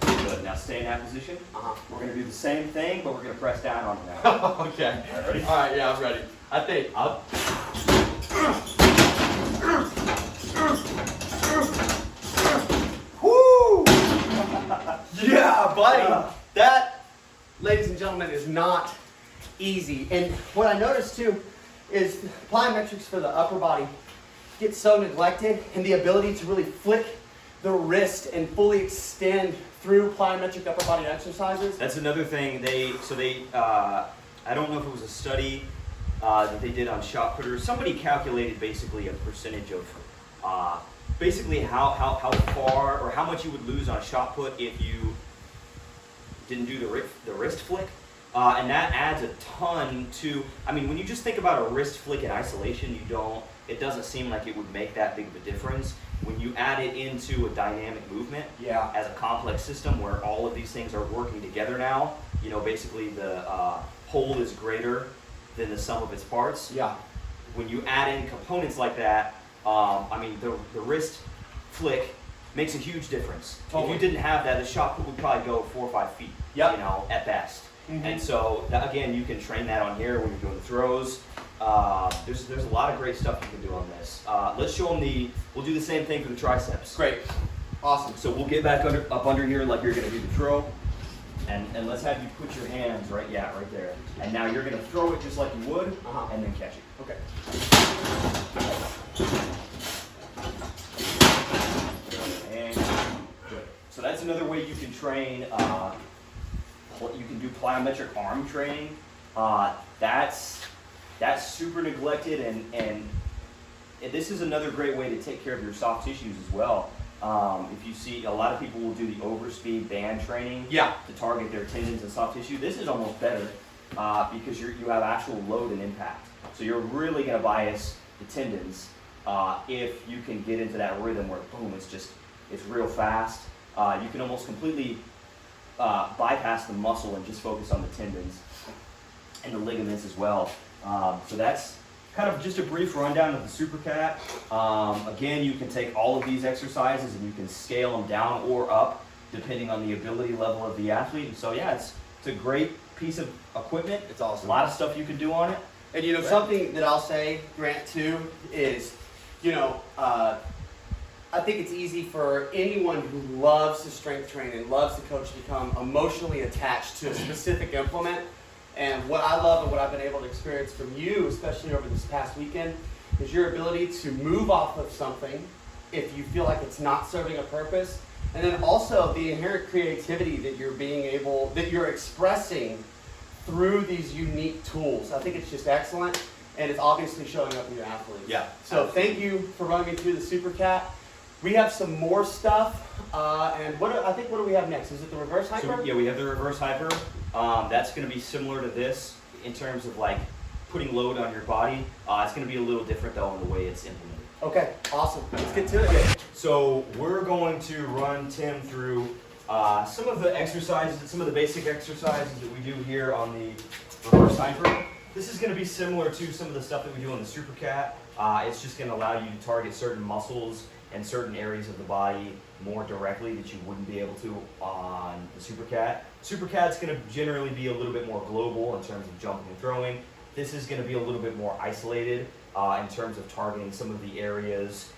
Good. Now stay in that position. We're gonna do the same thing, but we're gonna press down on it now. Okay. All right, ready? All right, yeah, I'm ready. I think I'll. Woo! Yeah, buddy. That, ladies and gentlemen, is not easy. And what I noticed too is plyometrics for the upper body get so neglected, and the ability to really flick the wrist and fully extend through plyometric upper body exercises. That's another thing. I don't know if it was a study that they did on shot putters. Somebody calculated basically a percentage of basically how far or how much you would lose on a shot put if you didn't do the wrist flick. And that adds a ton to, I mean, when you just think about a wrist flick in isolation, it doesn't seem like it would make that big of a difference. When you add it into a dynamic movement, Yeah. as a complex system where all of these things are working together now, you know, basically the whole is greater than the sum of its parts. Yeah. When you add in components like that, I mean, the wrist flick makes a huge difference. Totally. If you didn't have that, the shot put would probably go 4 or 5 feet, Yep. you know, at best. Mhm. And so, again, you can train that on here when you're doing the throws. There's a lot of great stuff you can do on this. Let's show them we'll do the same thing for the triceps. Great. Awesome. So we'll get back up under here like you're gonna do the throw. And let's have you put your hands right there. And now you're gonna throw it just like you would, and then catch it. Okay. And good. So that's another way you can train. You can do plyometric arm training. That's super neglected, and this is another great way to take care of your soft tissues as well. If you see, a lot of people will do the overspeed band training Yeah. to target their tendons and soft tissue. This is almost better because you have actual load and impact. So you're really going to bias the tendons if you can get into that rhythm where boom, it's real fast. You can almost completely bypass the muscle and just focus on the tendons and the ligaments as well. So that's kind of just a brief rundown of the Super Cat. Again, you can take all of these exercises and you can scale them down or up depending on the ability level of the athlete. And so yeah, it's a great piece of equipment. It's awesome. A lot of stuff you can do on it. And you know, something that I'll say, Grant, too, is, you know, I think it's easy for anyone who loves to strength train and loves to coach to become emotionally attached to a specific implement. And what I love and what I've been able to experience from you, especially over this past weekend, is your ability to move off of something if you feel like it's not serving a purpose. And then also the inherent creativity that you're expressing through these unique tools. I think it's just excellent, and it's obviously showing up in your athletes. Yeah. So thank you for running me through the Super Cat. We have some more stuff, and what do we have next? Is it the reverse hyper? So yeah, we have the reverse hyper. That's going to be similar to this in terms of like putting load on your body. It's going to be a little different though in the way it's implemented. Okay, awesome. Let's get to it. So we're going to run Tim through some of the exercises, some of the basic exercises that we do here on the reverse hyper. This is going to be similar to some of the stuff that we do on the Super Cat. It's just going to allow you to target certain muscles and certain areas of the body more directly that you wouldn't be able to on the Super Cat. Super Cat's going to generally be a little bit more global in terms of jumping and throwing. This is going to be a little bit more isolated in terms of targeting some of the areas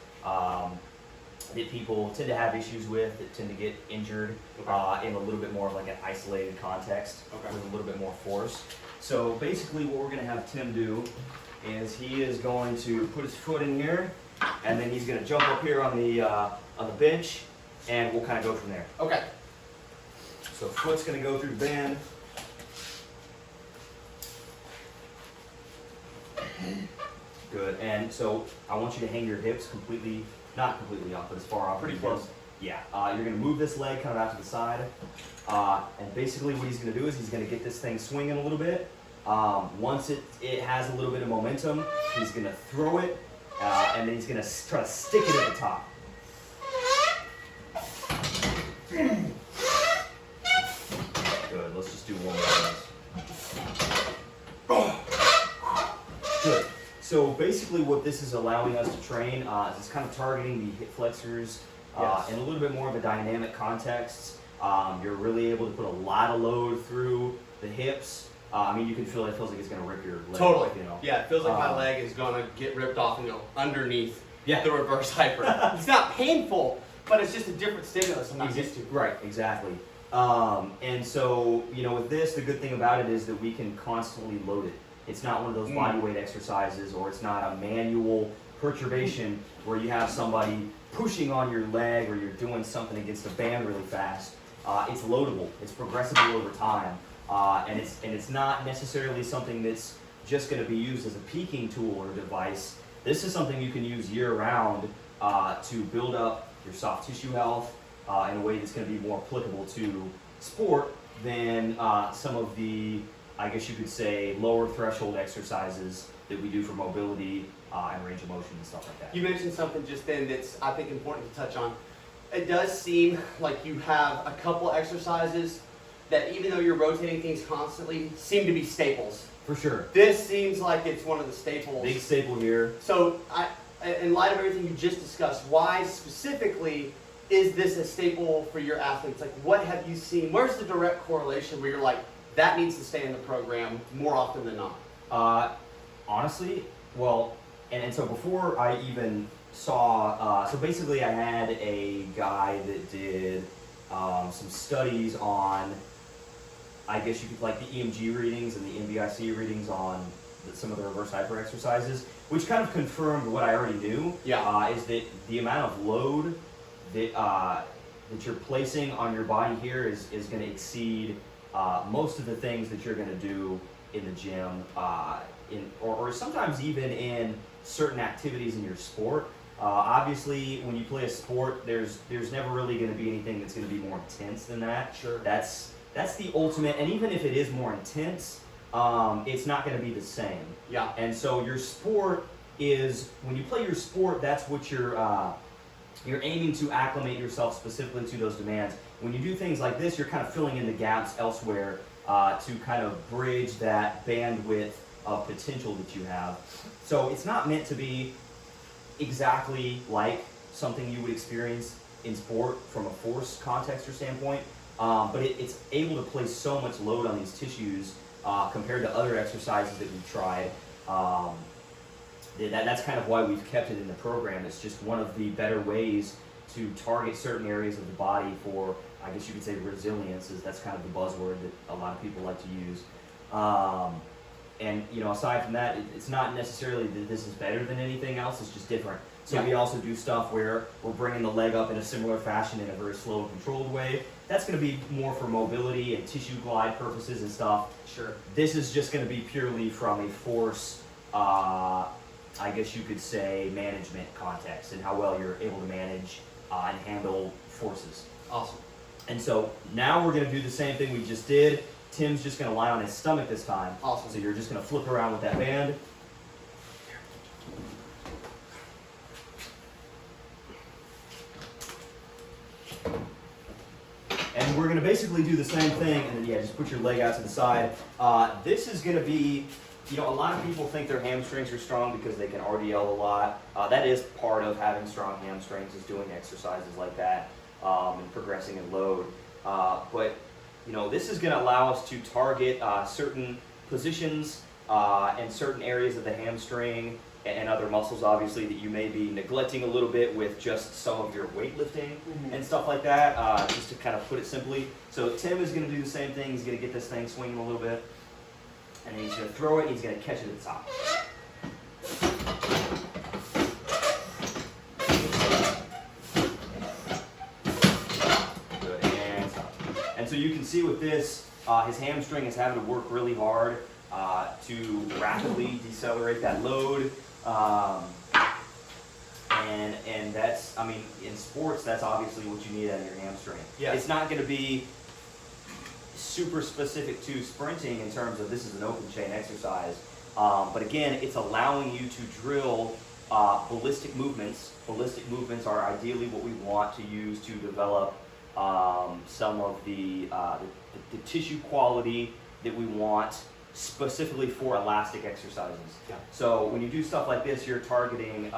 that people tend to have issues with, that tend to get injured in a little bit more of like an isolated context with a little bit more force. So basically what we're going to have Tim do is he is going to put his foot in here, and then he's going to jump up here on the bench, and we'll kind of go from there. Okay. So foot's going to go through the band. Good. And so I want you to hang your hips completely, not completely off, but as far off. Pretty close. Yeah. You're going to move this leg kind of out to the side. And basically what he's going to do is he's going to get this thing swinging a little bit. Once it has a little bit of momentum, he's going to throw it, and then he's going to try to stick it at the top. Good. Let's just do one more of those. Good. So basically what this is allowing us to train is it's kind of targeting the hip flexors in a little bit more of a dynamic context. You're really able to put a lot of load through the hips. I mean, you can feel it feels like it's going to rip your leg. Totally. You know? Yeah, it feels like my leg is going to get ripped off and go underneath Yeah. the reverse hyper. It's not painful, but it's just a different stimulus I'm not used to. Right, exactly. And so, you know, with this, the good thing about it is that we can constantly load it. It's not one of those body weight exercises, or it's not a manual perturbation where you have somebody pushing on your leg or you're doing something against a band really fast. It's loadable. It's progressible over time. And it's not necessarily something that's just going to be used as a peaking tool or device. This is something you can use year-round to build up your soft tissue health in a way that's going to be more applicable to sport than some of the, I guess you could say, lower threshold exercises that we do for mobility and range of motion and stuff like that. You mentioned something just then that's, I think, important to touch on. It does seem like you have a couple exercises that, even though you're rotating things constantly, seem to be staples. For sure. This seems like it's one of the staples. Big staple here. So, in light of everything you just discussed, why specifically is this a staple for your athletes? Like, what have you seen? Where's the direct correlation where you're like, that needs to stay in the program more often than not? Honestly, well, and so before I even saw, so basically I had a guy that did some studies on, I guess you could, like the EMG readings and the NBIC readings on some of the reverse hyper exercises, which kind of confirmed what I already knew. Yeah. Is that the amount of load that that you're placing on your body here is going to exceed most of the things that you're going to do in the gym, or sometimes even in certain activities in your sport. Obviously, when you play a sport, there's never really going to be anything that's going to be more intense than that. Sure. That's the ultimate, and even if it is more intense, it's not going to be the same. Yeah. And so your sport is, when you play your sport, that's what you're aiming to acclimate yourself specifically to those demands. When you do things like this, you're kind of filling in the gaps elsewhere to kind of bridge that bandwidth of potential that you have. So it's not meant to be exactly like something you would experience in sport from a force context or standpoint, but it's able to place so much load on these tissues compared to other exercises that we've tried. That's kind of why we've kept it in the program. It's just one of the better ways to target certain areas of the body for, I guess you could say, resilience. That's kind of the buzzword that a lot of people like to use. And you know, aside from that, it's not necessarily that this is better than anything else. It's just different. So Yeah. we also do stuff where we're bringing the leg up in a similar fashion in a very slow, controlled way. That's going to be more for mobility and tissue glide purposes and stuff. Sure. This is just going to be purely from a force, I guess you could say, management context and how well you're able to manage and handle forces. Awesome. And so now we're going to do the same thing we just did. Tim's just going to lie on his stomach this time. Awesome. So you're just going to flip around with that band. And we're going to basically do the same thing, and then yeah, just put your leg out to the side. This is going to be, you know, a lot of people think their hamstrings are strong because they can RDL a lot. That is part of having strong hamstrings, is doing exercises like that and progressing in load. But you know, this is going to allow us to target certain positions and certain areas of the hamstring and other muscles obviously that you may be neglecting a little bit with just some of your weightlifting and stuff like that, just to kind of put it simply. So Tim is going to do the same thing. He's going to get this thing swinging a little bit, and then he's going to throw it, and he's going to catch it at the top. Good, and stop. And so you can see with this, his hamstring is having to work really hard to rapidly decelerate that load. And that's, I mean, in sports, that's obviously what you need out of your hamstring. Yeah. It's not going to be super specific to sprinting in terms of this is an open chain exercise. But again, it's allowing you to drill ballistic movements. Ballistic movements are ideally what we want to use to develop some of the tissue quality that we want specifically for elastic exercises. Yeah. So when you do stuff like this, you're targeting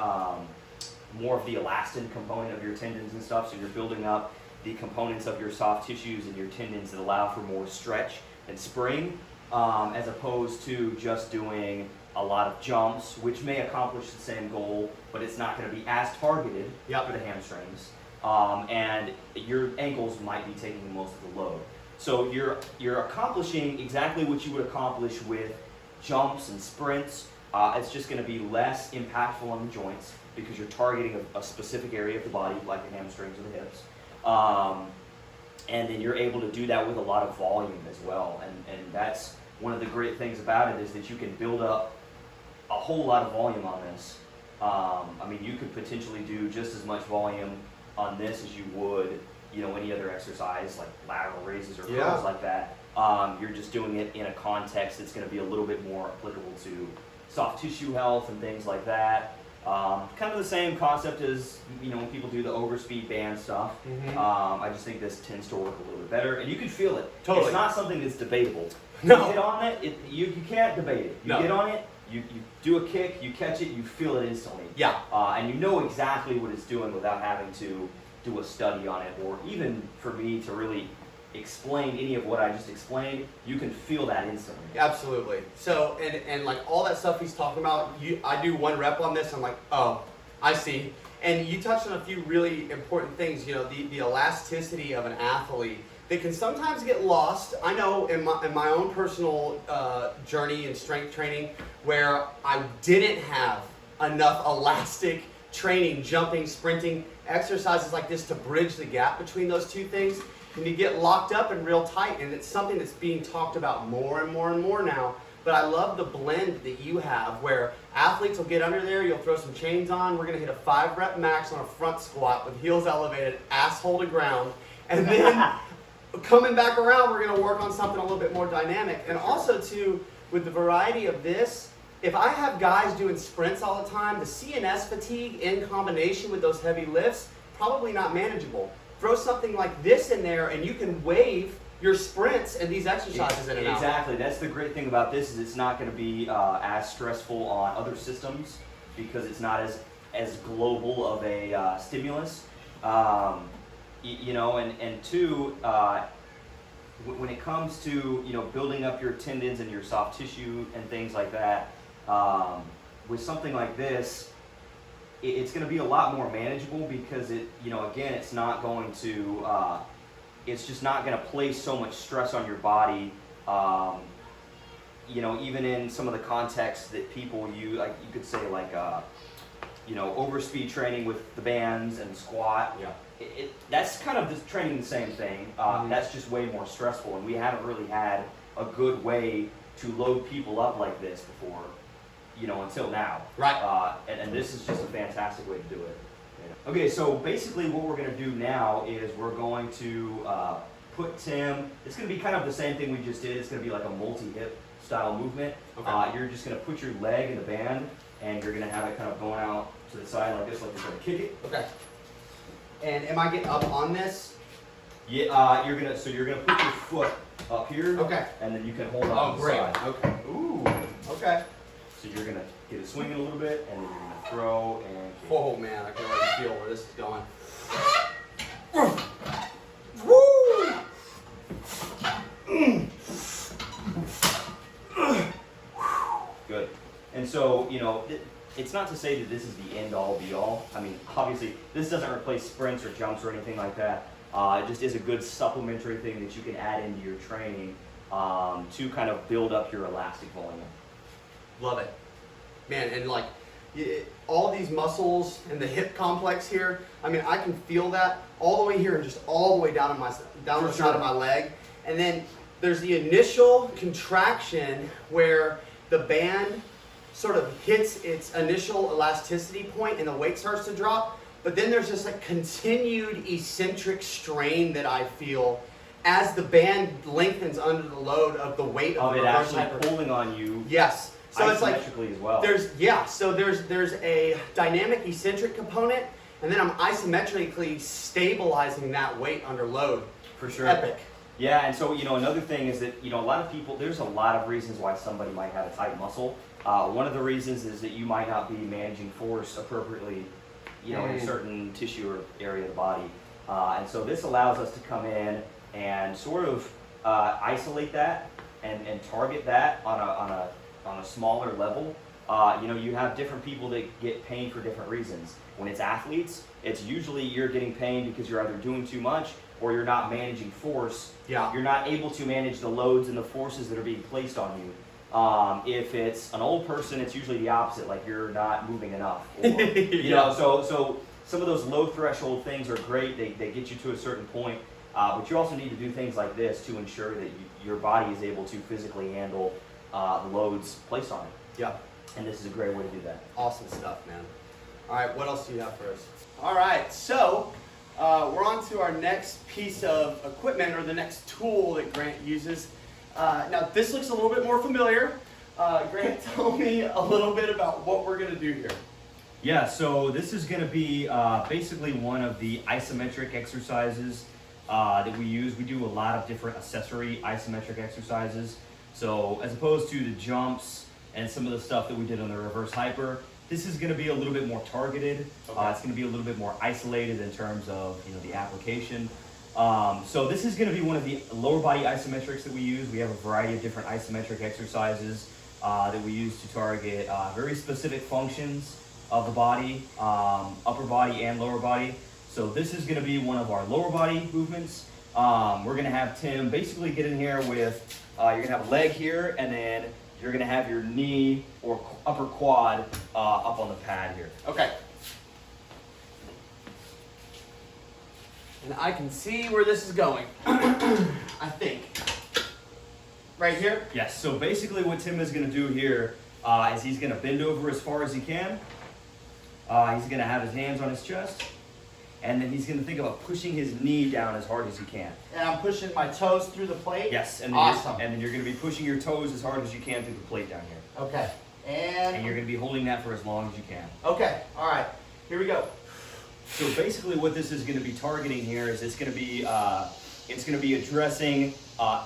more of the elastin component of your tendons and stuff. So you're building up the components of your soft tissues and your tendons that allow for more stretch and spring, as opposed to just doing a lot of jumps, which may accomplish the same goal, but it's not going to be as targeted for the hamstrings. And your ankles might be taking most of the load. So you're accomplishing exactly what you would accomplish with jumps and sprints. It's just going to be less impactful on the joints because you're targeting a specific area of the body, like the hamstrings or the hips. And then you're able to do that with a lot of volume as well. And that's one of the great things about it is that you can build up a whole lot of volume on this. I mean, you could potentially do just as much volume on this as you would, any other exercise like lateral raises or curls like that. You're just doing it in a context that's going to be a little bit more applicable to soft tissue health and things like that. Kind of the same concept as when people do the overspeed band stuff. I just think this tends to work a little bit better, and you can feel it. Totally. It's not something that's debatable. No. You get on it, you can't debate it. You get on it, you do a kick, you catch it, you feel it instantly. Yeah. And you know exactly what it's doing without having to do a study on it, or even for me to really explain any of what I just explained. You can feel that instantly. Absolutely. So, and like all that stuff he's talking about, I do one rep on this, I'm like, oh, I see. And you touched on a few really important things, the elasticity of an athlete that can sometimes get lost. I know in my own personal journey in strength training where I didn't have enough elastic training, jumping, sprinting, exercises like this to bridge the gap between those two things. And you get locked up and real tight, and it's something that's being talked about more and more and more now. But I love the blend that you have where athletes will get under there, you'll throw some chains on, we're going to hit a 5-rep max on a front squat with heels elevated, asshole to ground, and then coming back around, we're going to work on something a little bit more dynamic. And also, too, with the variety of this, if I have guys doing sprints all the time, the CNS fatigue in combination with those heavy lifts, probably not manageable. Throw something like this in there and you can wave your sprints and these exercises in and out. Exactly. That's the great thing about this is it's not going to be as stressful on other systems because it's not as global of a stimulus. And two, when it comes to building up your tendons and your soft tissue and things like that, with something like this, it's going to be a lot more manageable because again, it's not going to, it's just not going to place so much stress on your body. Even in some of the contexts that people use, like you could say overspeed training with the bands and squat. Yeah. That's kind of just training the same thing. That's just way more stressful, and we haven't really had a good way to load people up like this before. Until now. Right. And this is just a fantastic way to do it. Okay, so basically what we're going to do now is we're going to put Tim, it's going to be kind of the same thing we just did. It's going to be like a multi-hip style movement. Okay. You're just going to put your leg in the band and you're going to have it kind of going out to the side like this, like you're going to kick it. Okay. And am I getting up on this? Yeah, you're going to put your foot up here. Okay. And then you can hold on to the great. side. Okay. Ooh. Okay. So you're going to get it swinging a little bit, and then you're going to throw and kick. Oh man, I can already feel where this is going. Woo! Good. And so, it's not to say that this is the end all be all. I mean, obviously, this doesn't replace sprints or jumps or anything like that. It just is a good supplementary thing that you can add into your training to kind of build up your elastic volume. Love it, man. And like all these muscles and the hip complex here, I mean, I can feel that all the way here and just all the way down the side of my leg. And then there's the initial contraction where the band sort of hits its initial elasticity point and the weight starts to drop. But then there's just a continued eccentric strain that I feel as the band lengthens under the load of the weight of the it reverse actually hyper. pulling on you. Yes. So it's like isometrically as well. There's a dynamic eccentric component, and then I'm isometrically stabilizing that weight under load. For sure. Epic. Yeah, and so, another thing is that, a lot of people, there's a lot of reasons why somebody might have a tight muscle. One of the reasons is that you might not be managing force appropriately, in a certain tissue or area of the body. And so this allows us to come in and sort of isolate that and target that on a smaller level. You have different people that get pain for different reasons. When it's athletes, it's usually you're getting pain because you're either doing too much or you're not managing force. Yeah. You're not able to manage the loads and the forces that are being placed on you. If it's an old person, it's usually the opposite, like you're not moving enough. Or, so some of those low threshold things are great. They get you to a certain point. But you also need to do things like this to ensure that your body is able to physically handle the loads placed on it. Yeah. And this is a great way to do that. Awesome stuff, man. All right, what else do you have for us? All right, so we're on to our next piece of equipment, or the next tool that Grant uses. Now, this looks a little bit more familiar. Grant, tell me a little bit about what we're going to do here. Yeah, so this is going to be basically one of the isometric exercises that we use. We do a lot of different accessory isometric exercises. So as opposed to the jumps and some of the stuff that we did on the reverse hyper, this is going to be a little bit more targeted. Okay. It's going to be a little bit more isolated in terms of the application. So this is going to be one of the lower body isometrics that we use. We have a variety of different isometric exercises that we use to target very specific functions of the body, upper body and lower body. So this is going to be one of our lower body movements. We're going to have Tim basically get in here with, you're going to have a leg here, and then you're going to have your knee or upper quad up on the pad here. Okay. And I can see where this is going, I think. Right here? Yes, so basically what Tim is going to do here is he's going to bend over as far as he can. He's going to have his hands on his chest. And then he's going to think about pushing his knee down as hard as he can. And I'm pushing my toes through the plate? Yes, and then, awesome. and then you're going to be pushing your toes as hard as you can through the plate down here. Okay. And you're going to be holding that for as long as you can. Okay, all right. Here we go. So basically what this is going to be targeting here is it's going to be addressing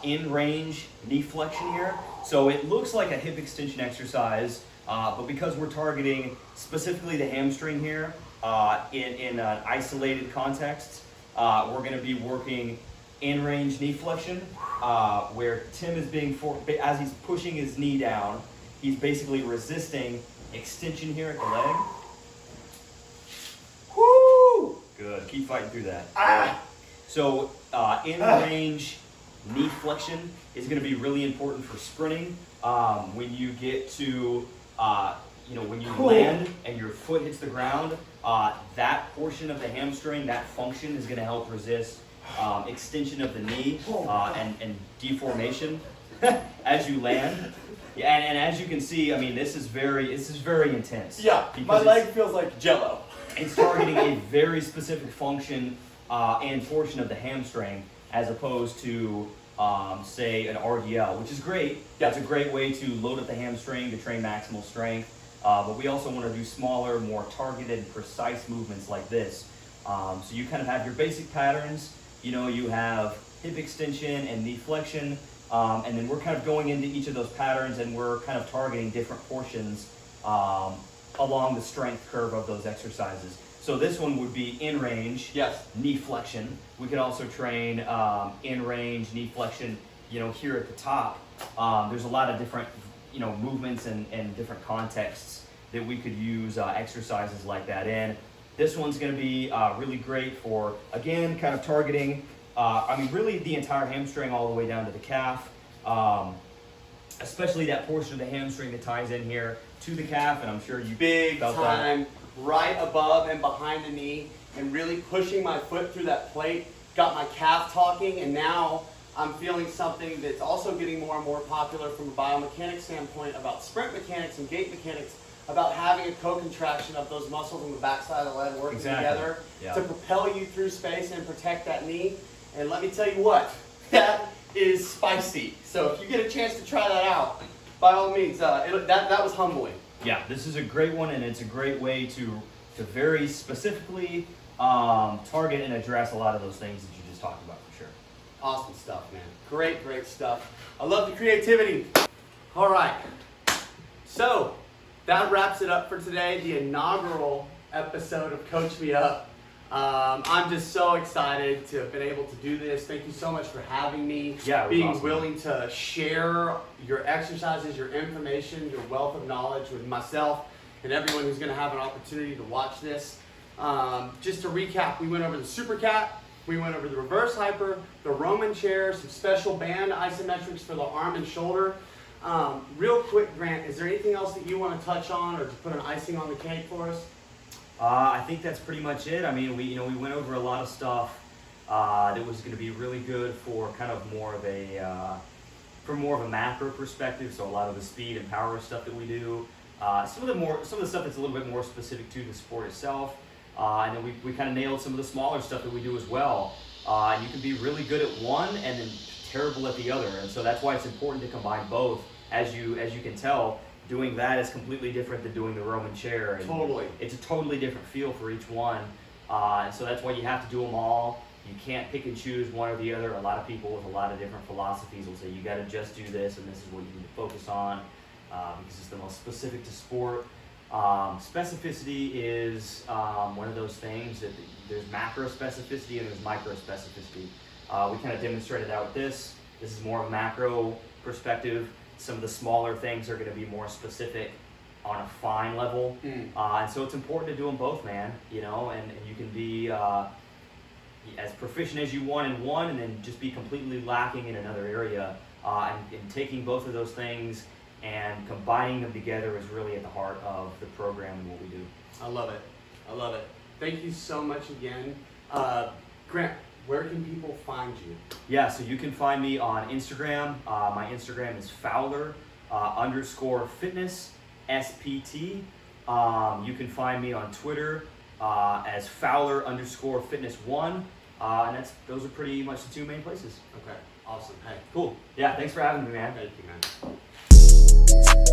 in range knee flexion here. So it looks like a hip extension exercise, but because we're targeting specifically the hamstring here in an isolated context, we're going to be working in range knee flexion, where Tim is as he's pushing his knee down, he's basically resisting extension here at the leg. Woo! Good. Keep fighting through that. Ah! So in range knee flexion is going to be really important for sprinting. When you get to, when you land and your foot hits the ground, that portion of the hamstring, that function is going to help resist extension of the knee and deformation as you land. Yeah, and as you can see, I mean, this is very intense. Yeah, my leg feels like Jell-O. It's targeting a very specific function and portion of the hamstring, as opposed to, say, an RDL, which is great. That's a great way to load up the hamstring to train maximal strength. But we also want to do smaller, more targeted, precise movements like this. So you kind of have your basic patterns. You have hip extension and knee flexion. And then we're kind of going into each of those patterns, and we're kind of targeting different portions along the strength curve of those exercises. So this one would be in range, knee flexion. We could also train in range knee flexion, here at the top. There's a lot of different, movements and different contexts that we could use exercises like that in. This one's going to be really great for, again, kind of targeting, really the entire hamstring all the way down to the calf, especially that portion of the hamstring that ties in here to the calf, and I'm sure you Big felt time, that. right above and behind the knee, and really pushing my foot through that plate, got my calf talking, and now I'm feeling something that's also getting more and more popular from a biomechanics standpoint about sprint mechanics and gait mechanics, about having a co-contraction of those muscles on the backside of the leg working together to propel you through space and protect that knee. And let me tell you what, that is spicy. So if you get a chance to try that out, by all means, that was humbling. Yeah, this is a great one, and it's a great way to very specifically target and address a lot of those things that you just talked about, for sure. Awesome stuff, man. Great, great stuff. I love the creativity. All right. So that wraps it up for today, the inaugural episode of Coach Me Up. I'm just so excited to have been able to do this. Thank you so much for having me. Yeah, it was being awesome. willing to share your exercises, your information, your wealth of knowledge with myself and everyone who's going to have an opportunity to watch this. Just to recap, we went over the Super Cat, we went over the reverse hyper, the Roman chair, some special band isometrics for the arm and shoulder. Real quick, Grant, is there anything else that you want to touch on or to put an icing on the cake for us? I think that's pretty much it. I mean, we went over a lot of stuff that was going to be really good for kind of more of a macro perspective. So a lot of the speed and power stuff that we do, some of the stuff that's a little bit more specific to the sport itself, and then we kind of nailed some of the smaller stuff that we do as well. And you can be really good at one and then terrible at the other, and so that's why it's important to combine both. As you can tell, doing that is completely different than doing the Roman chair. And Totally. It's a totally different feel for each one. And so that's why you have to do them all. You can't pick and choose one or the other. A lot of people with a lot of different philosophies will say you got to just do this and this is what you need to focus on because it's the most specific to sport. Specificity is one of those things that there's macro specificity and there's micro specificity. We kind of demonstrated that with this. This is more of a macro perspective. Some of the smaller things are going to be more specific on a fine level. And so it's important to do them both, man, and you can be as proficient as you want in one and then just be completely lacking in another area. And taking both of those things and combining them together is really at the heart of the program and what we do. I love it. I love it. Thank you so much again. Grant, where can people find you? Yeah, so you can find me on Instagram. My Instagram is Fowler _fitness SPT. You can find me on Twitter as Fowler _fitness1. And those are pretty much the two main places. Okay, awesome. Hey, Cool. Yeah, thanks for having me, man. thank you, man.